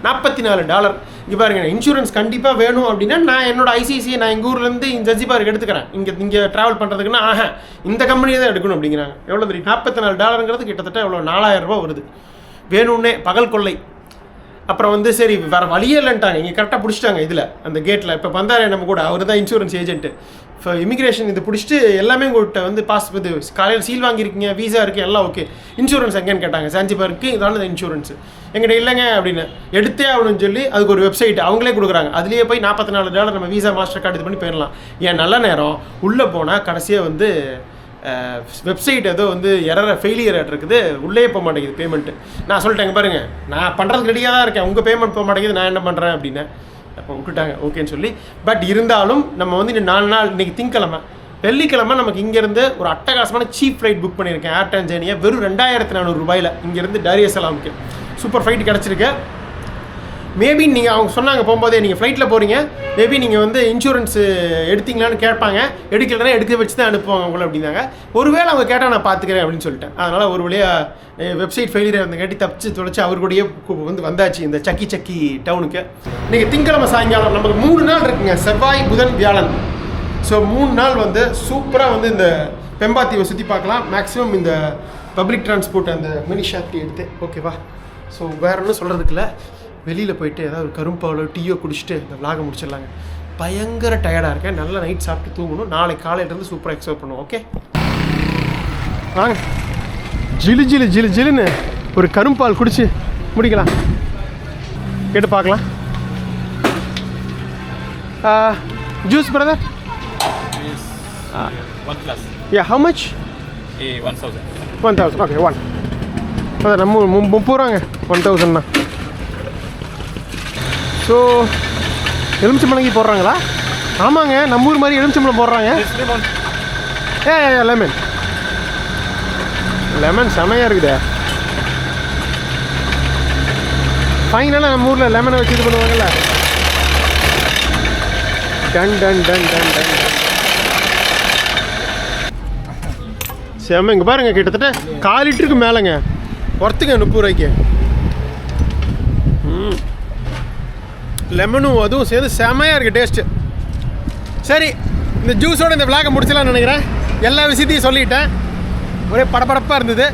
$44. இங்கே பாருங்கள், இன்சூரன்ஸ் கண்டிப்பாக வேணும் அப்படின்னா நான் என்னோட ஐசிஐசிஐ நான் எங்கள் ஊர்லேருந்து ஜன்சிபாருக்கு எடுத்துக்கிறேன். இங்கே ட்ராவல் பண்ணுறதுக்குன்னா இந்த கம்பெனியை தான் எடுக்கணும் அப்படிங்கிறாங்க. எவ்வளோ தெரியும்? $44 கிட்டத்தட்ட எவ்வளோ 4000 ரூபா வருது. வேணும்னே பகல் கொள்ளை. அப்புறம் வந்து சரி வேறு வழியே இல்லைன்ட்டாங்க. இங்கே கரெக்டாக பிடிச்சிட்டாங்க இதில் அந்த கேட்டில். இப்போ வந்தார் நம்ம கூட, அவர் தான் இன்சூரன்ஸ் ஏஜென்ட்டு. இப்போ இமிக்ரேஷன் இது பிடிச்சிட்டு எல்லாமே உங்கள்கிட்ட வந்து பாஸ் இது காலையில் சீல் வாங்கியிருக்கீங்க, வீசா இருக்குது, எல்லாம் ஓகே. இன்சூரன்ஸ் எங்கேன்னு கேட்டாங்க. ஜான்சிபாருக்கு இதான இன்சூரன்ஸ் எங்கிட்ட இல்லைங்க அப்படின்னு. எடுத்தே ஆகணும்னு சொல்லி அதுக்கு ஒரு வெப்சைட் அவங்களே கொடுக்குறாங்க. அதுலேயே போய் $44 நம்ம வீசா மாஸ்டர் கார்டு இது பண்ணி போயிடலாம். ஏன் நல்ல நேரம் உள்ளே போனால் கடைசியாக வந்து வெப்சைட் ஏதோ வந்து ஃபெயிலியர் இருக்குது, உள்ளே போக மாட்டேங்குது பேமெண்ட்டு. நான் சொல்லிட்டேங்க பாருங்கள், நான் பண்ணுறதுக்கு ரெடியாக தான் இருக்கேன், உங்கள் பேமெண்ட் போக மாட்டேங்குது, நான் என்ன பண்ணுறேன் அப்படின்னு. அப்போ விட்டுட்டாங்க ஓகேன்னு சொல்லி. பட் இருந்தாலும் நம்ம வந்து இன்னும் 4 நாள், இன்றைக்கி திங்கக்கிழமை, வெள்ளிக்கிழமை நமக்கு இங்கேருந்து ஒரு அட்டகாசமான சீப் ஃப்ளைட் புக் பண்ணியிருக்கேன். ஏர் டான்சானியா வெறும் $2400 இங்கேருந்து டாரியசலாமுக்கு சூப்பர் ஃப்ளைட் கிடச்சிருக்கு. மேபி நீங்கள் அவங்க சொன்னாங்க போகும்போதே, நீங்கள் ஃப்ளைட்டில் போகிறீங்க, மேபி நீங்கள் வந்து இன்சூரன்ஸ் எடுத்தீங்களான்னு கேட்பாங்க. எடுக்கலைன்னா எடுக்க வச்சு தான் அனுப்புவாங்க உங்களை அப்படின்னாங்க. ஒருவேளை அவங்க கேட்டால் நான் பார்த்துக்கிறேன் அப்படின்னு சொல்லிட்டேன். அதனால் ஒரு வழியாக வெப்சைட் ஃபெயிலியர் வந்து கேட்டி தப்பிச்சு தொலைச்சி அவர் கூடயே வந்து வந்தாச்சு இந்த சக்கி டவுனுக்கு. இன்றைக்கி திங்கக்கிழமை சாயங்காலம் நமக்கு 3 நாள் இருக்குங்க, செவ்வாய் புதன் வியாழன். ஸோ 3 நாள் வந்து சூப்பராக வந்து இந்த பெம்பாத்தீவை சுற்றி பார்க்கலாம். மேக்ஸிமம் இந்த பப்ளிக் டிரான்ஸ்போர்ட் அந்த மினி ஷாப்டி எடுத்து ஓகேவா. ஸோ வேறு ஒன்றும் சொல்கிறதுக்கு இல்லை, வெளியில் போயிட்டு ஏதாவது ஒரு கரும்பாலோ டீயோ குடிச்சிட்டு இந்த விலாகை முடிச்சிடலாங்க. பயங்கர டயர்டாக இருக்கேன், நல்லா நைட் சாப்பிட்டு தூங்கணும். நாளைக்கு காலையிலேருந்து சூப்பராக எக்ஸர்வ் பண்ணுவோம். ஓகே வாங்க, ஜிலுன்னு ஒரு கரும்பால் குடிச்சு முடிக்கலாம். கேட்டு பார்க்கலாம். Juice brother? One plus. Yeah, how much? 1,000. 1,000. Okay, 1. அதான் நம்ம 30 ரூபாங்க 1,000னா. ஸோ எலுமிச்சம்பழங்கி போடுறாங்களா? ஆமாங்க, நம்ம ஊர் மாதிரி எலுமிச்சம்பழம் போடுறாங்க. லெமன் செமையாக இருக்குதே. ஃபைனலாக நம்ம ஊரில் லெமனை வச்சு இது பண்ணுவாங்கல்ல. டன் செம்ம. இங்கே பாருங்க, கிட்டத்தட்ட 1/4 லிட்டருக்கு மேலேங்க ஒர்த்துங்க 30 ரூபாய்க்கு. லெமனும் அதுவும் சேர்ந்து செமையாக இருக்குது டேஸ்ட்டு. சரி, இந்த ஜூஸோடு இந்த விளாகை முடிச்சலாம்னு நினைக்கிறேன். எல்லா விஷயத்தையும் சொல்லிட்டேன். ஒரே படபடப்பாக இருந்தது.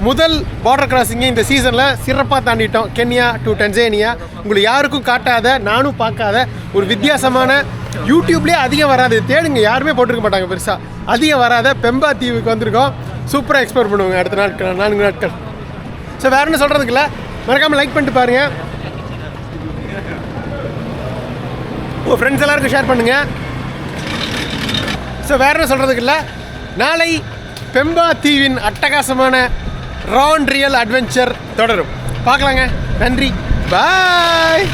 முதல் பார்டர் கிராசிங்கை இந்த சீசனில் சிறப்பாக தாண்டிட்டோம். Kenya to Tanzania. உங்களுக்கு யாருக்கும் காட்டாத, நானும் பார்க்காத ஒரு வித்தியாசமான, யூடியூப்லேயே அதிகம் வராது, தேடுங்க, யாருமே போட்டிருக்க மாட்டாங்க பெருசாக, அதிகம் வராத பெம்பா தீவுக்கு வந்திருக்கோம். சூப்பராக எக்ஸ்ப்ளோர் பண்ணுவோங்க அடுத்த நாட்கள், 4 நாட்கள். ஸோ வேறு என்ன சொல்கிறதுக்கு இல்லை, மறக்காமல் லைக் பண்ணிட்டு பாருங்கள், உங்கள் ஃப்ரெண்ட்ஸ் எல்லாருக்கும் ஷேர் பண்ணுங்கள். ஸோ வேறு என்ன சொல்கிறதுக்கு இல்லை, நாளை பெம்பா தீவின் அட்டகாசமான ரான் ரியல் அட்வென்ச்சர் தொடரும். பார்க்கலாங்க. நன்றி, பாய்.